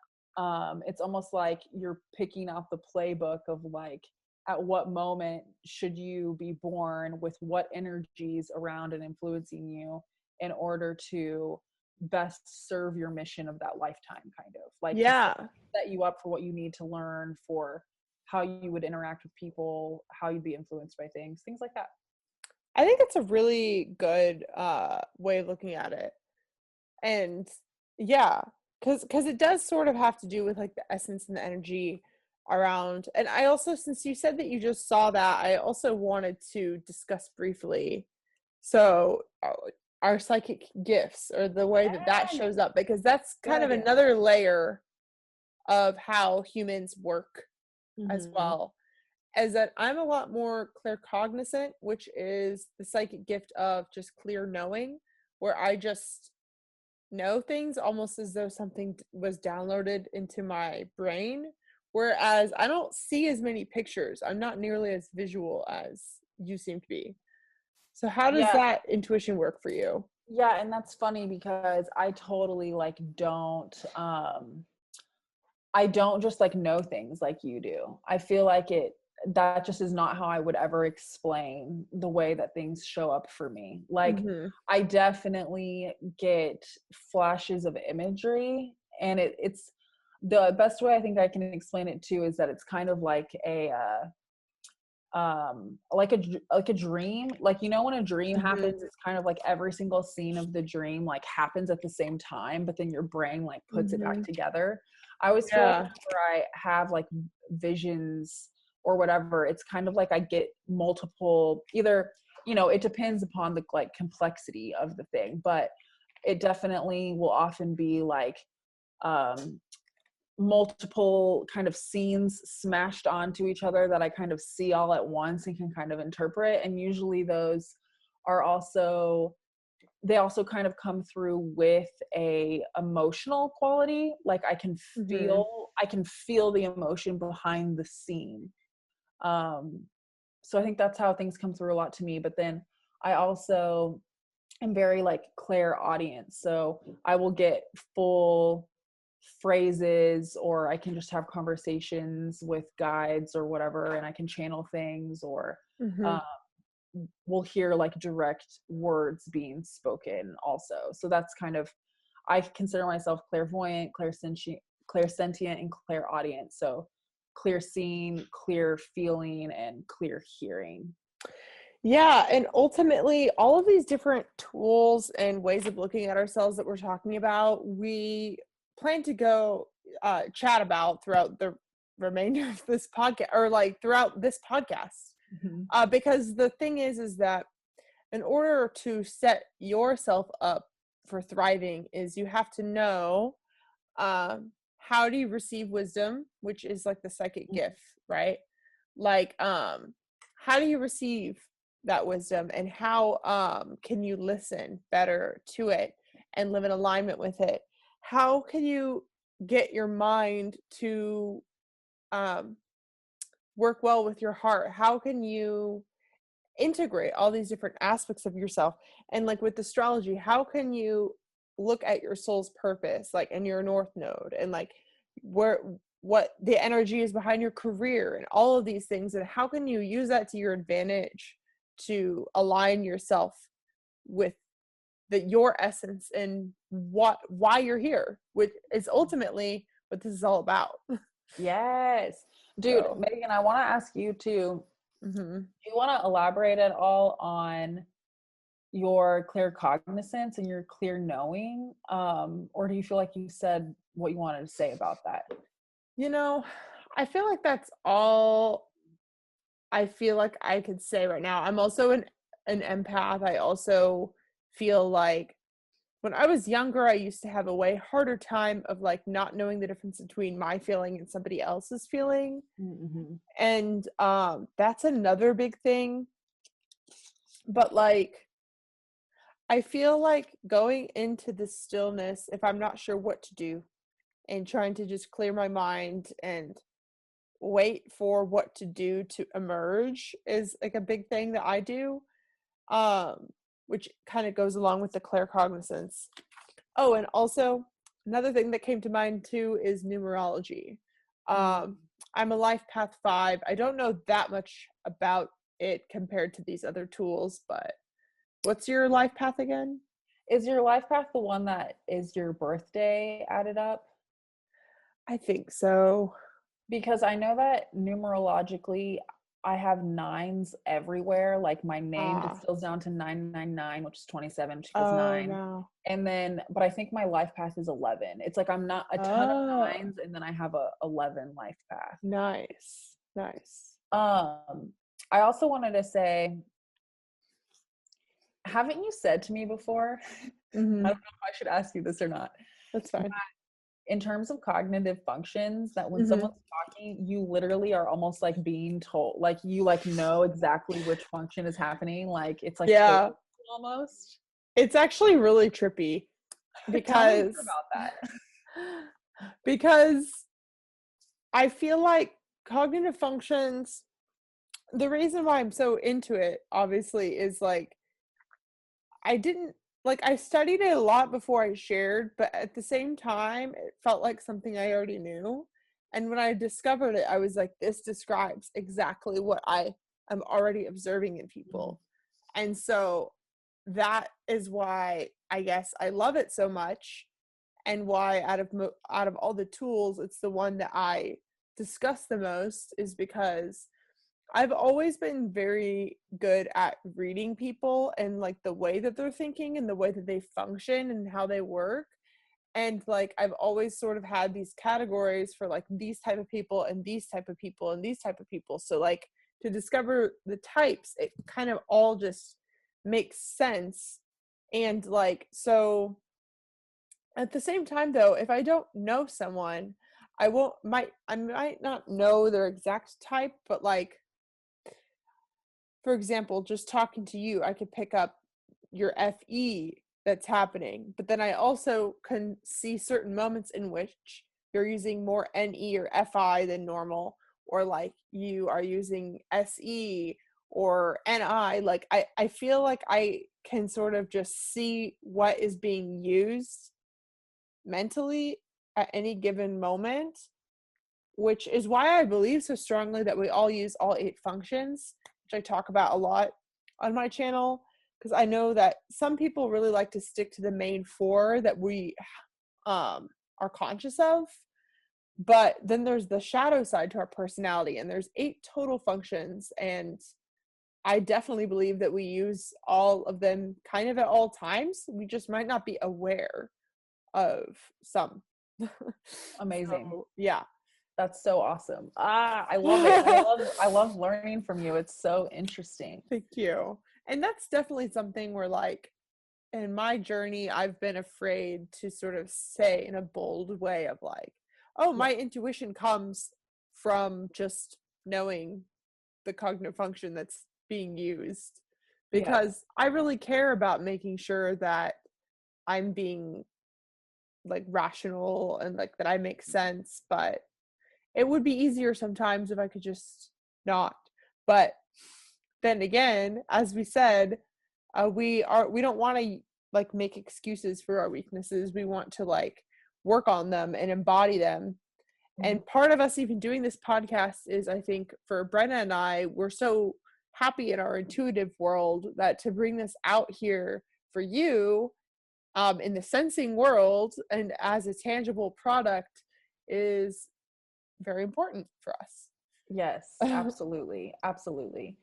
it's almost like you're picking out the playbook of like at what moment should you be born with what energies around and influencing you in order to best serve your mission of that lifetime, kind of like to Yeah. set you up for what you need to learn, for how you would interact with people, how you'd be influenced by things like that. I think it's a really good way of looking at it. And yeah, because it does sort of have to do with like the essence and the energy around. And I also, since you said that you just saw that, I also wanted to discuss briefly so our psychic gifts, or the way that that Yes, shows up, because that's good kind of idea. another layer of how humans work as Mm-hmm. well. As that I'm a lot more claircognizant, which is the psychic gift of just clear knowing, where I just know things almost as though something was downloaded into my brain. Whereas I don't see as many pictures. I'm not nearly as visual as you seem to be. So how does Yeah, that intuition work for you? yeah, and that's funny because I totally like I don't just like know things like you do. I feel like that just is not how I would ever explain the way that things show up for me. Like Mm-hmm. I definitely get flashes of imagery, and it's the best way I think I can explain it too is that it's kind of like like a dream, like when a dream happens, Mm-hmm. it's kind of like every single scene of the dream like happens at the same time, but then your brain like puts it back Mm-hmm. together. I always feel like Yeah. whenever I have like visions or whatever, it's kind of like I get multiple, either it depends upon the like complexity of the thing, but it definitely will often be like um multiple kind of scenes smashed onto each other that I kind of see all at once and can kind of interpret. And usually those are also, they also kind of come through with a emotional quality. Like Mm-hmm. I can feel the emotion behind the scene. Um, so I think that's how things come through a lot to me. But then I also am very like clairaudient. So I will get full phrases, or I can just have conversations with guides or whatever, and I can channel things, or Mm-hmm. uh, we'll hear like direct words being spoken also. So that's kind of, I consider myself clairvoyant, clairsentient, and clairaudient. So clear seeing, clear feeling, and clear hearing. Yeah, and ultimately, all of these different tools and ways of looking at ourselves that we're talking about, we plan to go chat about throughout the remainder of this podcast, or like throughout this podcast. Mhm. Because the thing is that in order to set yourself up for thriving, is you have to know how do you receive wisdom, which is like the psychic gift, right? Like, how do you receive that wisdom, and how can you listen better to it and live in alignment with it? How can you get your mind to um, work well with your heart? How can you integrate all these different aspects of yourself? And like with astrology, how can you look at your soul's purpose, like in your north node, and like where, what the energy is behind your career and all of these things, and how can you use that to your advantage to align yourself with your essence and why you're here, which is ultimately what this is all about. Yes. Dude, So Megan, I want to ask you too. mhm. Do you want to elaborate at all on your clear cognizance and your clear knowing? Or do you feel like you said what you wanted to say about that? You know, I feel like that's all I feel like I could say right now. I'm also an empath. I also feel like when I was younger, I used to have a way harder time of like not knowing the difference between my feeling and somebody else's feeling. Mm-hmm. And that's another big thing. But like, I feel like going into the stillness, if I'm not sure what to do, and trying to just clear my mind and wait for what to do to emerge, is like a big thing that I do, um which kind of goes along with the claircognizance. Oh, and also another thing that came to mind too is numerology. um I'm a life path 5. I don't know that much about it compared to these other tools, but what's your life path again? Is your life path the one that is your birthday added up? I think so. Because I know that numerologically, I have nines everywhere. Like my name Ah. distills down to 999, which is 27, which equals Oh 9. no. And then, but I think my life path is 11. It's like I'm not a ton of Oh, nines, and then I have a 11 life path. nice, nice. Um, I also wanted to say, haven't you said to me before? I Mm-hmm. don't know if I should ask you this or not. That's fine. In terms of cognitive functions, that when Mm-hmm. someone's talking, you literally are almost like being told, like you like know exactly which function is happening. Like it's like Yeah, television almost. it's actually really trippy Tell me more because about that. because I feel like cognitive functions, the reason why I'm so into it obviously is like I didn't like I studied it a lot before I shared, but at the same time it felt like something I already knew. And when I discovered it, I was like, this describes exactly what I am already observing in people. And so that is why I guess I love it so much, and why out of all the tools, it's the one that I discuss the most, is because I've always been very good at reading people and like the way that they're thinking and the way that they function and how they work. And like I've always sort of had these categories for like these type of people and these type of people and these type of people. So like to discover the types, it kind of all just makes sense. And like, so at the same time though, if I don't know someone, I might not know their exact type, but like, for example, just talking to you, I could pick up your FE that's happening, but then I also can see certain moments in which you're using more NE or FI than normal, or like you are using SE or NI. Like I feel like I can sort of just see what is being used mentally at any given moment, which is why I believe so strongly that we all use all 8 functions, which I talk about a lot on my channel, because I know that some people really like to stick to the main 4 that we are conscious of. But then there's the shadow side to our personality, and there's 8 total functions. And I definitely believe that we use all of them kind of at all times. We just might not be aware of some. Amazing. So, yeah. That's so awesome. I love it. I love learning from you. It's so interesting. Thank you. And that's definitely something where, like, in my journey, I've been afraid to sort of say in a bold way of like, oh, my intuition comes from just knowing the cognitive function that's being used, because I really care about making sure that I'm being like rational and like that I make sense. But it would be easier sometimes if I could just not. But then again, as we said, we don't want to like make excuses for our weaknesses. We want to like work on them and embody them. And part of us even doing this podcast is, I think, for Brenna and I, we're so happy in our intuitive world that to bring this out here for you in the sensing world and as a tangible product is very important for us. Yes, absolutely. Absolutely.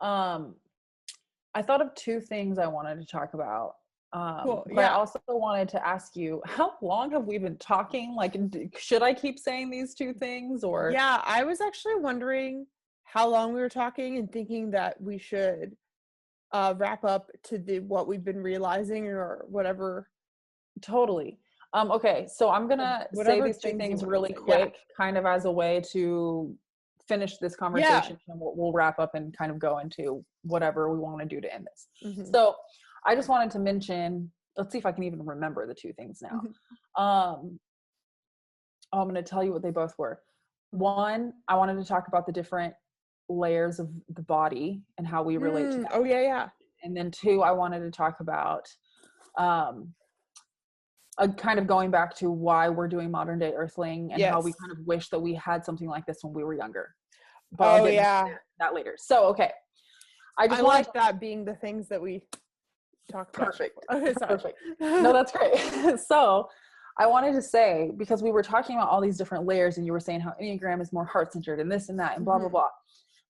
I thought of two things I wanted to talk about. Cool. But Yeah. I also wanted to ask you, how long have we been talking? Like, should I keep saying these two things, or? Yeah, I was actually wondering how long we were talking and thinking that we should wrap up to the what we've been realizing or whatever. Totally. Okay, so I'm gonna say Whatever these two things you things want to really say. Yeah. quick, kind of as a way to finish this conversation, and we'll wrap up and kind of go into whatever we want to do to end this. Mm-hmm. So I just wanted to mention, let's see if I can even remember the two things now. I'm going to tell you what they both were. One, I wanted to talk about the different layers of the body and how we relate to that. Oh, yeah. And then two, I wanted to talk about kind of going back to why we're doing modern day Earthling and how we kind of wish that we had something like this when we were younger. But I'll get into that later. So, okay. I like that being the things that we talked about. Perfect. Perfect. No, that's great. So I wanted to say, because we were talking about all these different layers and you were saying how Enneagram is more heart-centered and this and that and blah, blah, blah.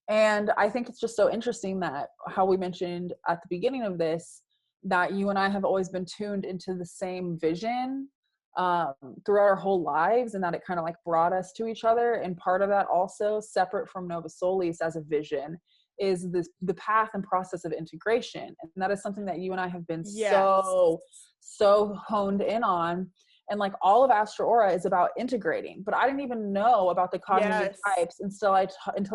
And I think it's just so interesting that how we mentioned at the beginning of this, that you and I have always been tuned into the same vision throughout our whole lives, and that it kind of like brought us to each other. And part of that also, separate from Nova Solis as a vision, is the path and process of integration. And that is something that you and I have been so honed in on. And like all of Astro Aura is about integrating, but I didn't even know about the cognitive types until I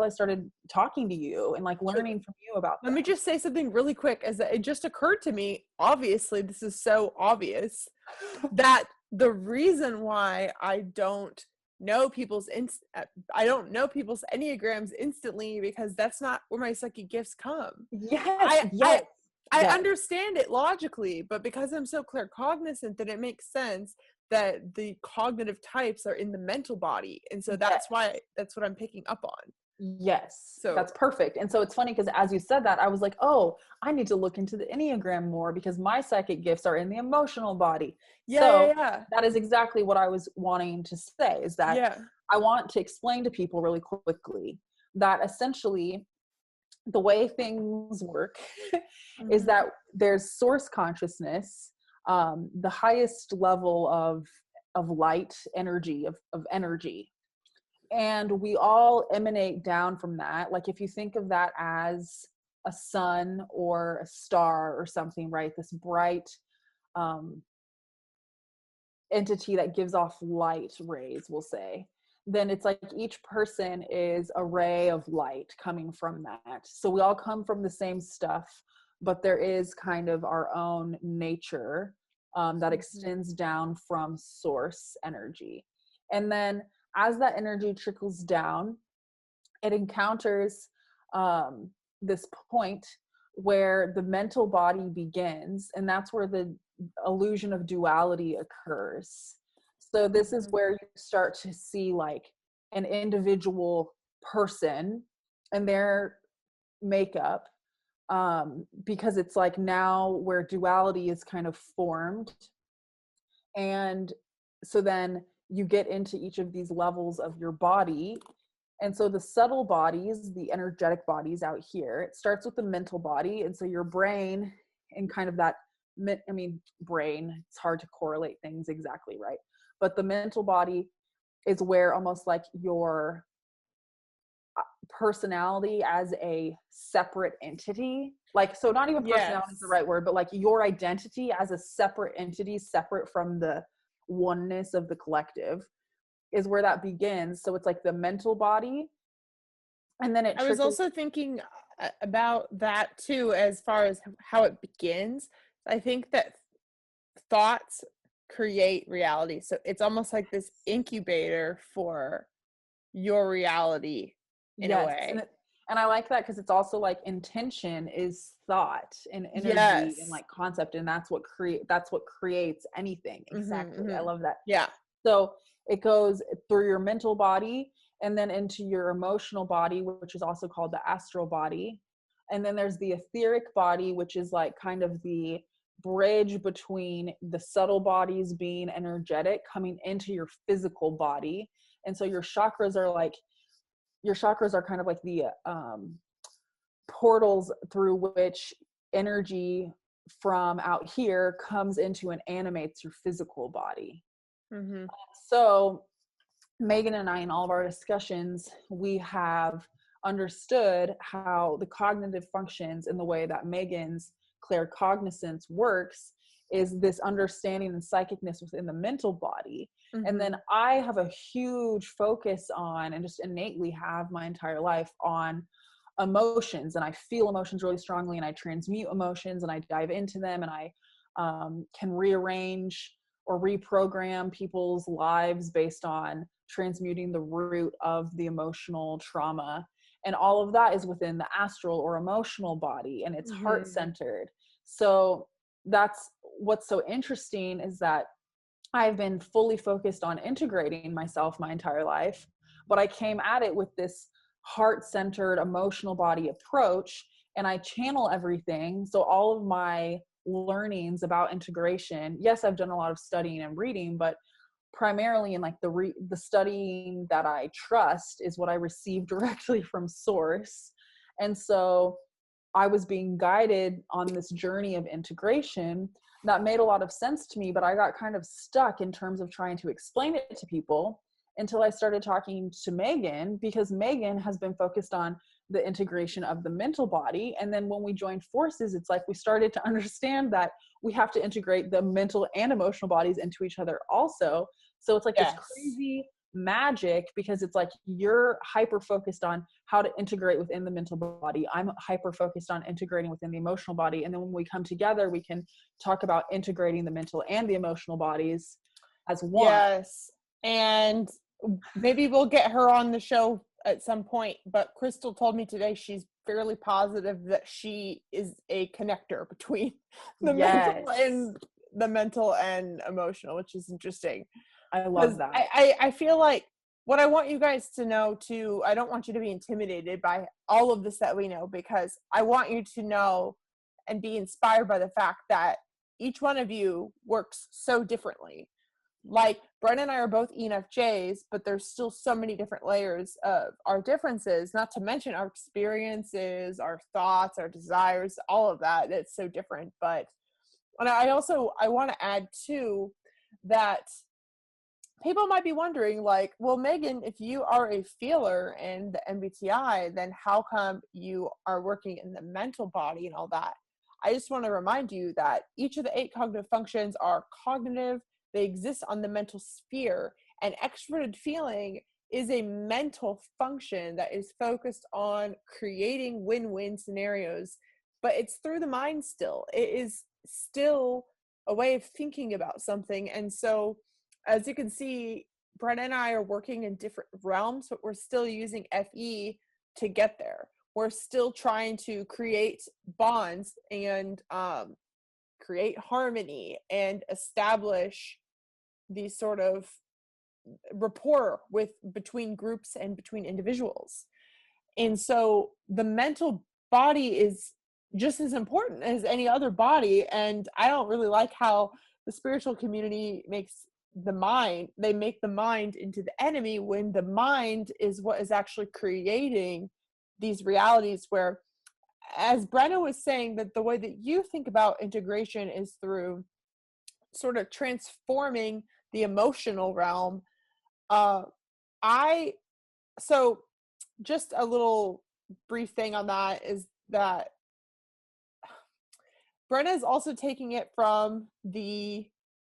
started talking to you and like learning from you about them. Let me just say something really quick, as it just occurred to me. Obviously, this is so obvious that the reason why I don't know people's Enneagrams instantly, because that's not where my psychic gifts come. I understand it logically, but because I'm so claircognizant, that it makes sense that the cognitive types are in the mental body. And so that's why, that's what I'm picking up on. Yes. So that's perfect. And so it's funny because as you said that, I was like, oh, I need to look into the Enneagram more because my psychic gifts are in the emotional body. That is exactly what I was wanting to say, is that I want to explain to people really quickly that essentially the way things work is that there's source consciousness, the highest level of light energy, of energy. And we all emanate down from that. Like if you think of that as a sun or a star or something, right? This bright entity that gives off light rays, we'll say, then it's like each person is a ray of light coming from that. So we all come from the same stuff, but there is kind of our own nature that extends down from source energy. And then as that energy trickles down, it encounters this point where the mental body begins, and that's where the illusion of duality occurs. So this is where you start to see like an individual person and their makeup, because it's like now where duality is kind of formed. And so then you get into each of these levels of your body, And so the subtle bodies, the energetic bodies out here, it starts with the mental body. And so your brain and kind of that, brain, it's hard to correlate things exactly, right? But the mental body is where almost like your personality as a separate entity, like, so not even personality is the right word, but like your identity as a separate entity, separate from the oneness of the collective, is where that begins. So it's like the mental body, and then it I was also thinking about that too, as far as how it begins. I think that thoughts create reality, so it's almost like this incubator for your reality in a way. And I like that because it's also like intention is thought and energy and like concept, and that's what creates anything. Exactly. I love that. Yeah. So it goes through your mental body and then into your emotional body, which is also called the astral body. And then there's the etheric body, which is like kind of the bridge between the subtle bodies being energetic coming into your physical body. And so your chakras are kind of like the portals through which energy from out here comes into and animates your physical body. So Meghan and I, in all of our discussions, we have understood how the cognitive functions and the way that Meghan's claircognizance works is this understanding and psychicness within the mental body. And then I have a huge focus on, and just innately have my entire life on, emotions. And I feel emotions really strongly, and I transmute emotions, and I dive into them, and I can rearrange or reprogram people's lives based on transmuting the root of the emotional trauma. And all of that is within the astral or emotional body, and it's heart centered. So that's what's so interesting, is that I've been fully focused on integrating myself my entire life, but I came at it with this heart-centered emotional body approach, and I channel everything. So all of my learnings about integration, yes, I've done a lot of studying and reading, but primarily in like the studying that I trust is what I receive directly from source. And so I was being guided on this journey of integration that made a lot of sense to me, but I got kind of stuck in terms of trying to explain it to people until I started talking to Meghan, because Meghan has been focused on the integration of the mental body. And then when we joined forces, it's like we started to understand that we have to integrate the mental and emotional bodies into each other also. So it's like this crazy magic, because it's like you're hyper focused on how to integrate within the mental body. I'm hyper focused on integrating within the emotional body. And then when we come together, we can talk about integrating the mental and the emotional bodies as one. Yes. And maybe we'll get her on the show at some point, but Crystal told me today she's fairly positive that she is a connector between the mental and emotional, which is interesting. I love that. I feel like what I want you guys to know too, I don't want you to be intimidated by all of this that we know, because I want you to know and be inspired by the fact that each one of you works so differently. Like Brenna and I are both ENFJs, but there's still so many different layers of our differences, not to mention our experiences, our thoughts, our desires, all of that. It's so different. But and I want to add too that people might be wondering, like, well, Meghan, if you are a feeler in the MBTI, then how come you are working in the mental body and all that? I just want to remind you that each of the 8 cognitive functions are cognitive. They exist on the mental sphere, and extroverted feeling is a mental function that is focused on creating win-win scenarios, but it's through the mind still. It is still a way of thinking about something. And so, as you can see, Brenna and I are working in different realms, but we're still using FE to get there. We're still trying to create bonds and create harmony and establish these sort of rapport between groups and between individuals. And so the mental body is just as important as any other body. And I don't really like how the spiritual community makes the mind, they make the mind into the enemy, when the mind is what is actually creating these realities. Where, as Brenna was saying, that the way that you think about integration is through sort of transforming the emotional realm. I so just a little brief thing on that is that Brenna is also taking it from the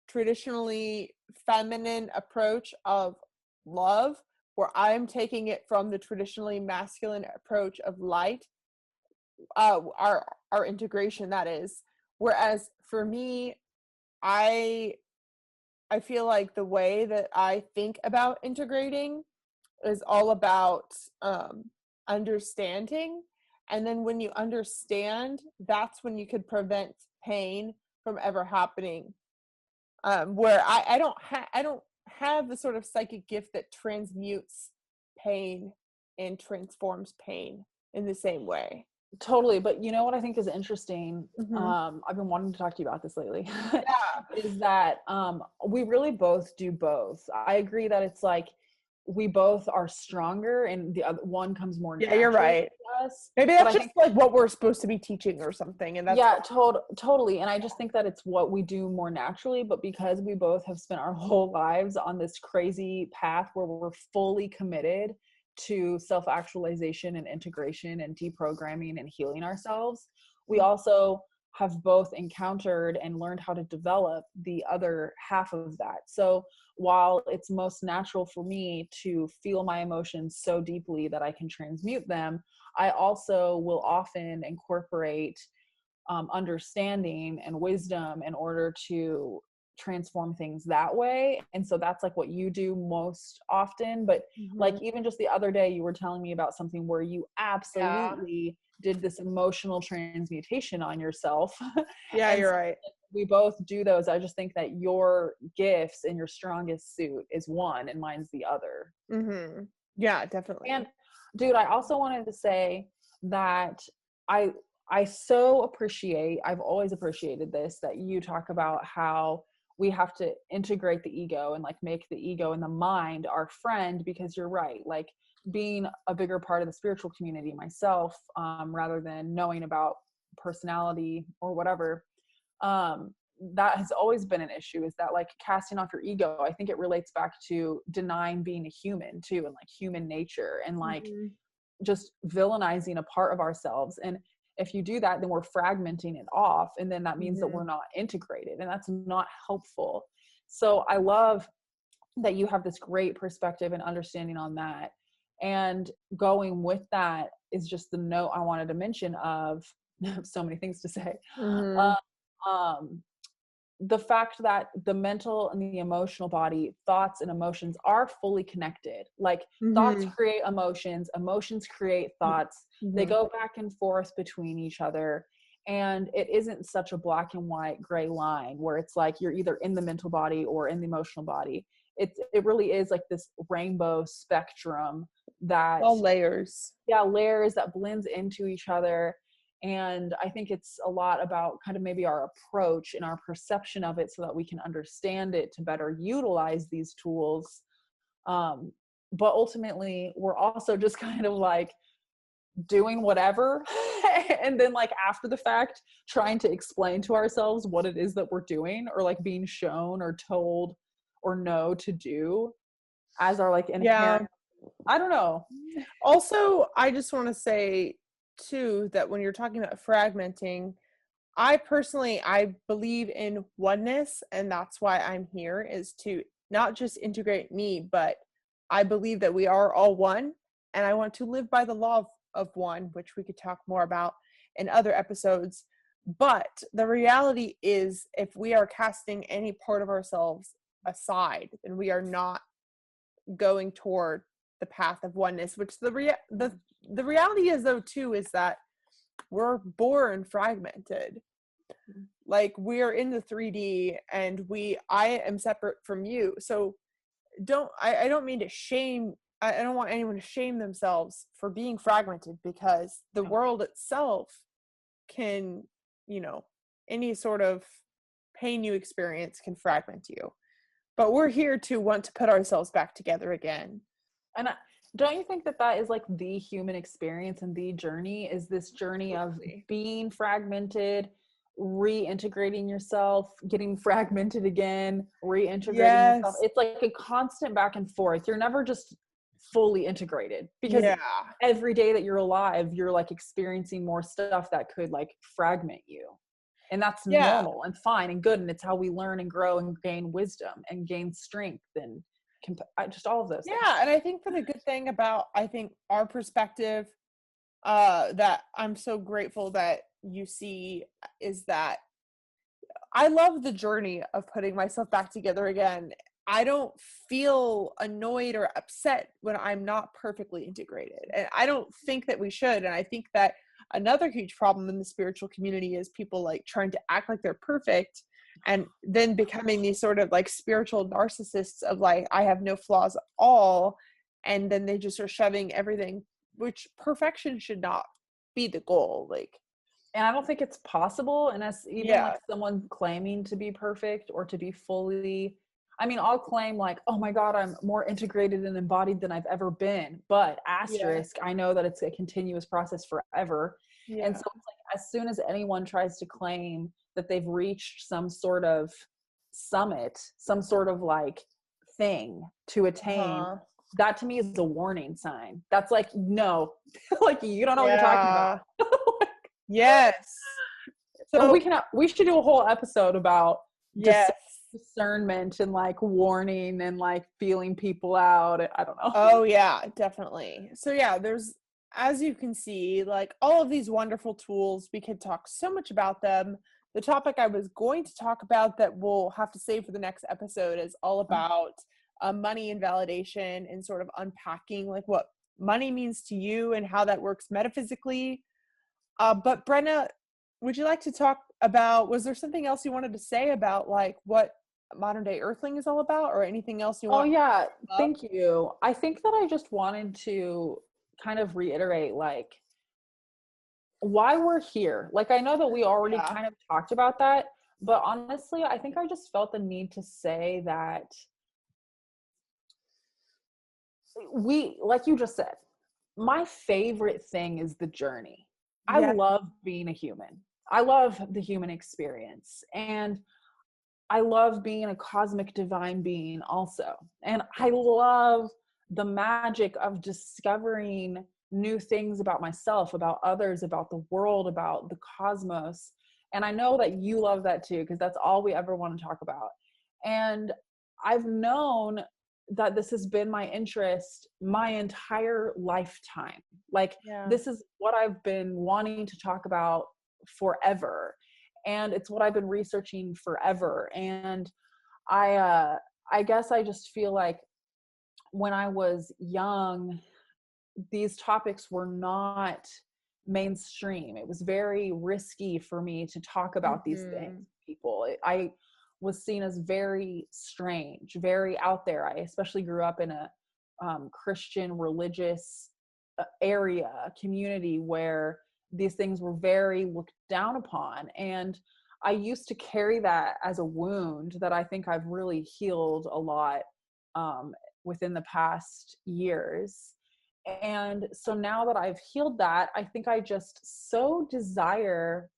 traditionally feminine approach of love, where I'm taking it from the traditionally masculine approach of light, our integration, that is. Whereas for me, I feel like the way that I think about integrating is all about understanding. And then when you understand, that's when you could prevent pain from ever happening. Where I don't have the sort of psychic gift that transmutes pain and transforms pain in the same way. Totally. But you know what I think is interesting? Mm-hmm. I've been wanting to talk to you about this lately. Yeah. Is that we really both do both. I agree that it's like we both are stronger and the other one comes more Yeah, you're naturally right. to us. Maybe But that's I just think, like what we're supposed to be teaching or something. And that's yeah, totally. And I just think that it's what we do more naturally, but because we both have spent our whole lives on this crazy path where we're fully committed to self-actualization and integration and deprogramming and healing ourselves, we also have both encountered and learned how to develop the other half of that. So while it's most natural for me to feel my emotions so deeply that I can transmute them, I also will often incorporate understanding and wisdom in order to transform things that way. And so that's like what you do most often. But like, mm-hmm. even just the other day, you were telling me about something where you Yeah. absolutely did this emotional transmutation on yourself. Yeah, And you're so right. we both do those. I just think that your gifts and your strongest suit is one and mine's the other. Mm-hmm. Yeah, And definitely. dude, I also wanted to say that I I so appreciate, I've always appreciated this, that you talk about how we have to integrate the ego and like make the ego and the mind our friend, because you're right. Like, being a bigger part of the spiritual community myself, rather than knowing about personality or whatever, that has always been an issue, is that like casting off your ego. I think it relates back to denying being a human too, and like human nature, and like Mm-hmm. just villainizing a part of ourselves. And if you do that, then we're fragmenting it off, and then that means that Mm-hmm. we're not integrated, and that's not helpful. So I love that you have this great perspective and understanding on that. And going with that is just the note I wanted to mention of so many things to say. Mm-hmm. uh, um, the fact that the mental and the emotional body, thoughts and emotions, are fully connected. Like, thoughts Mm-hmm. create emotions, emotions create thoughts. They Mm-hmm. go back and forth between each other. And it isn't such a black and white gray line where it's like you're either in the mental body or in the emotional body. It really is like this rainbow spectrum that, All layers. yeah, layers that blends into each other. And I think it's a lot about kind of maybe our approach and our perception of it, so that we can understand it to better utilize these tools. But ultimately, we're also just kind of like doing whatever. And then, like, after the fact, trying to explain to ourselves what it is that we're doing, or like being shown or told or know to do as our like Yeah. inherent, I don't know. Also, I just want to say too that when you're talking about fragmenting, I believe in oneness, and that's why I'm here, is to not just integrate me, but I believe that we are all one, and I want to live by the law of one, which we could talk more about in other episodes. But the reality is, if we are casting any part of ourselves aside, then we are not going toward the path of oneness. Which the reality is, though, too, is that we're born fragmented. Like, we're in the 3D, and I am separate from you. So I don't mean to shame, I don't want anyone to shame themselves for being fragmented, because the world itself can, you know, any sort of pain you experience can fragment you. But we're here to want to put ourselves back together again. And don't you think that that is like the human experience and the journey is this journey of Absolutely. being fragmented, reintegrating yourself, getting fragmented again, reintegrating yourself? Yes. It's like a constant back and forth. You're never just fully integrated because Yeah. every day that you're alive, you're like experiencing more stuff that could like fragment you. And that's Yeah. normal and fine and good. And it's how we learn and grow and gain wisdom and gain strength and just all of those things. Yeah. And I think for the good thing about, I think our perspective, that I'm so grateful that you see is that I love the journey of putting myself back together again. I don't feel annoyed or upset when I'm not perfectly integrated. And I don't think that we should. And I think that another huge problem in the spiritual community is people like trying to act like they're perfect and then becoming these sort of like spiritual narcissists of like, I have no flaws at all. And then they just are shoving everything, which perfection should not be the goal. Like, And I don't think it's possible. And as even yeah, like someone claiming to be perfect or to be fully, I mean, I'll claim like, oh my God, I'm more integrated and embodied than I've ever been. But yeah, asterisk, I know that it's a continuous process forever. And yeah. so it's like as soon as anyone tries to claim that they've reached some sort of summit, some sort of like thing to attain, Uh-huh. that to me is a warning sign. That's like, no, like you don't know what you're talking about. Yeah. Yes. Well, So, we should do a whole episode about yes. discernment and like warning and like feeling people out. I don't know. Oh, yeah, definitely. So, yeah, there's, as you can see, like all of these wonderful tools, we could talk so much about them. The topic I was going to talk about that we'll have to save for the next episode is all about money and validation and sort of unpacking like what money means to you and how that works metaphysically. But Brenna, would you like to talk about, was there something else you wanted to say about like what modern day Earthling is all about or anything else you Oh want yeah, up? thank you. I think that I just wanted to kind of reiterate like why we're here. Like I know that we already Yeah. kind of talked about that, but honestly, I think I just felt the need to say that we, like you just said, my favorite thing is the journey. I Yeah. love being a human. I love the human experience. And I love being a cosmic divine being also. And I love the magic of discovering new things about myself, about others, about the world, about the cosmos. And I know that you love that too, because that's all we ever want to talk about. And I've known that this has been my interest my entire lifetime. Like, Yeah. this is what I've been wanting to talk about forever. And it's what I've been researching forever. And I guess I just feel like when I was young, these topics were not mainstream. It was very risky for me to talk about these things Hmm. to people. I was seen as very strange, very out there. I especially grew up in a Christian religious area, community where these things were very looked down upon. And I used to carry that as a wound that I think I've really healed a lot um, within the past years. And so now that I've healed that, I think I just so desire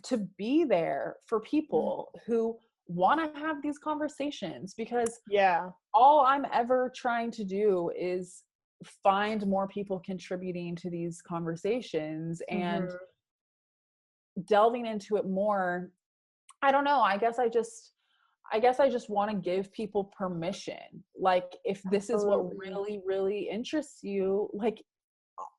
to be there for people who want to have these conversations, because Yeah. all I'm ever trying to do is find more people contributing to these conversations and Hmm. delving into it more. I don't know. I guess I just want to give people permission. Like, if this is what Absolutely. really, really interests you, like,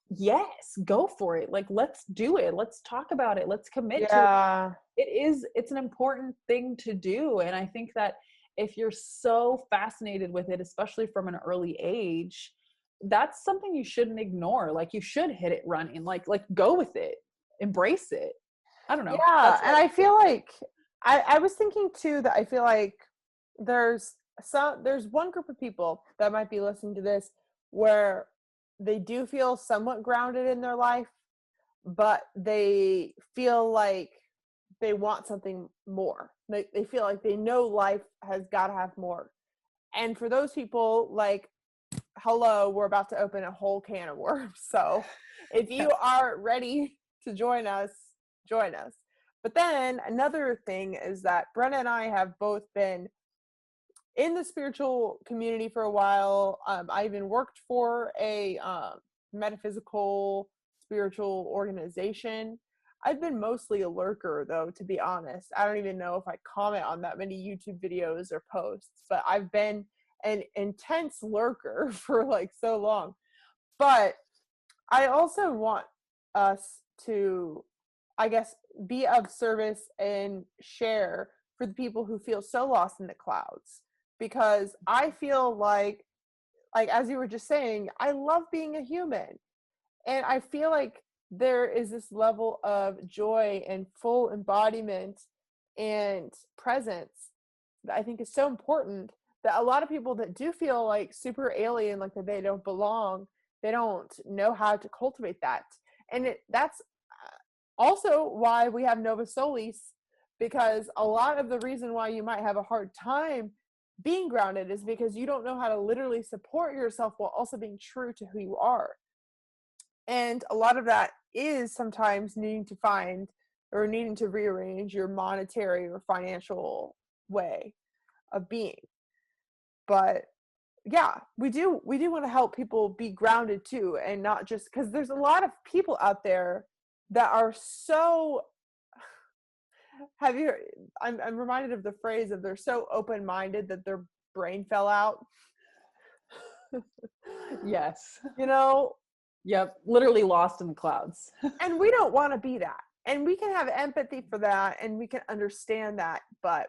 yes, go for it. Like, let's do it. Let's talk about it. Let's commit to it. Yeah. It's an important thing to do. And I think that if you're so fascinated with it, especially from an early age, that's something you shouldn't ignore. Like, you should hit it running, like go with it, embrace it. I don't know. Yeah. That's And what. I feel like I was thinking too that I feel like there's there's one group of people that might be listening to this where they do feel somewhat grounded in their life, but they feel like they want something more. They feel like they know life has got to have more. And for those people, like, hello, we're about to open a whole can of worms. So if you are ready to join us, join us. But then another thing is that Brenna and I have both been in the spiritual community for a while. I even worked for a metaphysical spiritual organization. I've been mostly a lurker, though, to be honest. I don't even know if I comment on that many YouTube videos or posts, but I've been an intense lurker for like so long. But I also want us to, I guess, be of service and share for the people who feel so lost in the clouds. Because I feel like as you were just saying, I love being a human. And I feel like there is this level of joy and full embodiment and presence that I think is so important, that a lot of people that do feel like super alien, like that they don't belong, they don't know how to cultivate that. And that's also why we have Nova Solis, because a lot of the reason why you might have a hard time being grounded is because you don't know how to literally support yourself while also being true to who you are. And a lot of that is sometimes needing to find or needing to rearrange your monetary or financial way of being. But yeah, we do want to help people be grounded too, and not just because there's a lot of people out there that are so I'm reminded of the phrase of they're so open-minded that their brain fell out. Yes. You know, Yep, literally lost in the clouds. and we don't want to be that. And we can have empathy for that and we can understand that, but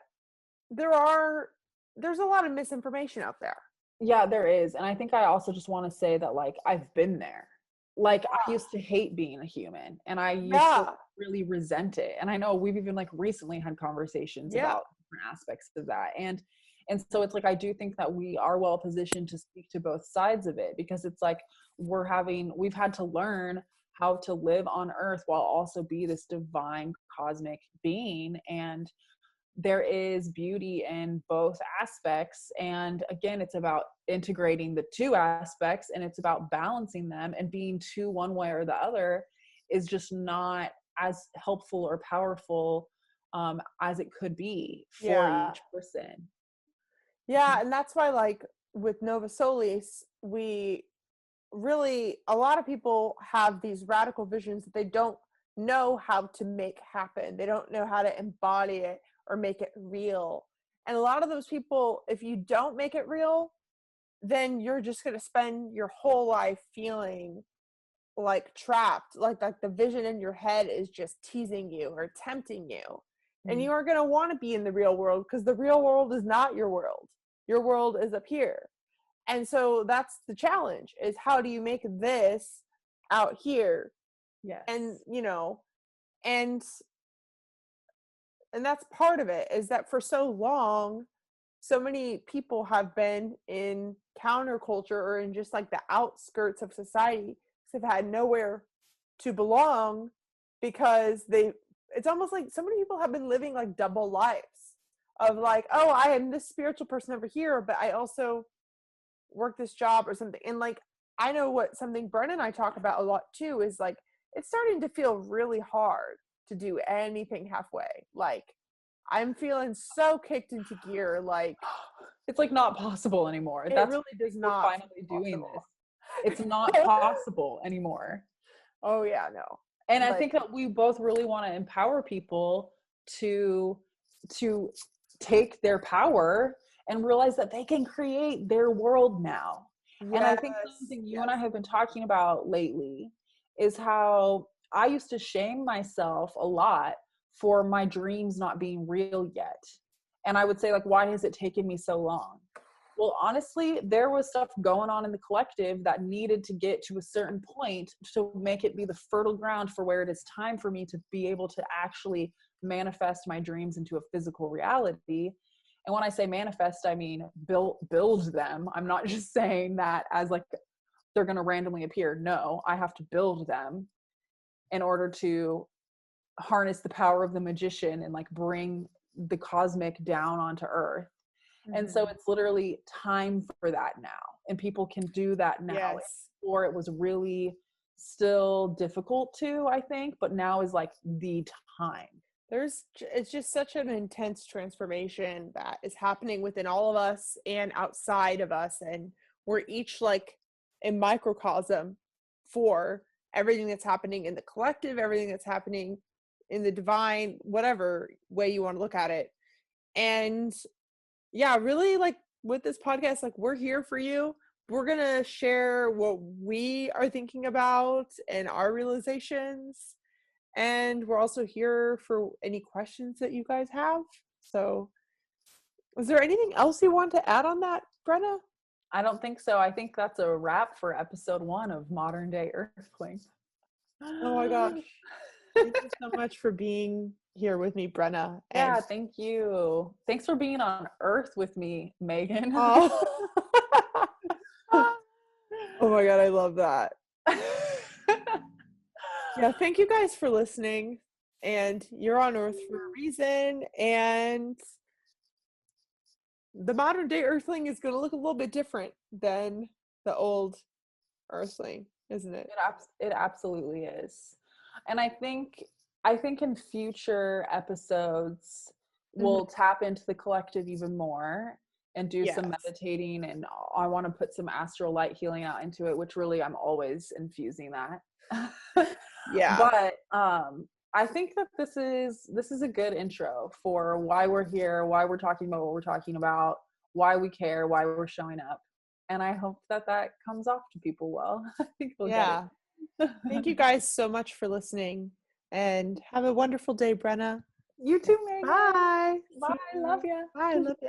there's a lot of misinformation out there. Yeah, there is. And I think I also just want to say that, like, I've been there. Like, I used to hate being a human and I used to really resent it. And I know we've even like recently had conversations about different aspects of that. And so it's like, I do think that we are well positioned to speak to both sides of it, because it's like we've had to learn how to live on earth while also be this divine cosmic being. And there is beauty in both aspects. And again, it's about integrating the two aspects, and it's about balancing them, and being too one way or the other is just not as helpful or powerful as it could be for each person. Yeah, and that's why, like, with Nova Solis, we really, a lot of people have these radical visions that they don't know how to make happen. They don't know how to embody it or make it real. And a lot of those people, if you don't make it real, then you're just going to spend your whole life feeling like trapped, like the vision in your head is just teasing you or tempting you. And you are going to want to be in the real world, because the real world is not your world. Your world is up here. And so that's the challenge, is how do you make this out here? Yes. And, and that's part of it, is that for so long, so many people have been in counterculture or in just like the outskirts of society, because they've had nowhere to belong, because it's almost like so many people have been living like double lives of like, oh, I am this spiritual person over here, but I also work this job or something. And like, I know what something Brenna and I talk about a lot too is like, it's starting to feel really hard to do anything halfway. Like, I'm feeling so kicked into gear. Like, it's like not possible anymore. It really does not. We're finally doing this. It's not possible anymore. Oh yeah, no. And I think that we both really want to empower people to take their power and realize that they can create their world now. Yes, and I think something you and I have been talking about lately is how I used to shame myself a lot for my dreams not being real yet. And I would say, like, why has it taken me so long? Well, honestly, there was stuff going on in the collective that needed to get to a certain point to make it be the fertile ground for where it is time for me to be able to actually manifest my dreams into a physical reality. And when I say manifest, I mean build them. I'm not just saying that as like they're going to randomly appear. No, I have to build them in order to harness the power of the magician and like bring the cosmic down onto earth. And so it's literally time for that now. And people can do that now. Yes. Before it was really still difficult to, I think, but now is like the time. It's just such an intense transformation that is happening within all of us and outside of us, and we're each like a microcosm for everything that's happening in the collective, everything that's happening in the divine, whatever way you want to look at it. And yeah, really, like with this podcast, like we're here for you. We're gonna share what we are thinking about and our realizations, and we're also here for any questions that you guys have. So is there anything else you want to add on that, Brenna? I don't think so. I think that's a wrap for episode 1 of Modern Day Earthling. Oh my gosh. Thank you so much for being here with me, Brenna. Yeah, thank you. Thanks for being on Earth with me, Megan. Oh. Oh my God, I love that. Yeah, thank you guys for listening. And you're on Earth for a reason. And the modern day Earthling is going to look a little bit different than the old Earthling, isn't it? It absolutely is. And I think in future episodes we'll tap into the collective even more and do some meditating, and I want to put some astral light healing out into it, which really I'm always infusing that. Yeah. But I think that this is a good intro for why we're here, why we're talking about what we're talking about, why we care, why we're showing up. And I hope that comes off to people well. I think they'll get it. Thank you guys so much for listening, and have a wonderful day, Brenna. You too, Megan. Bye. Bye. Love ya. Bye. Love ya.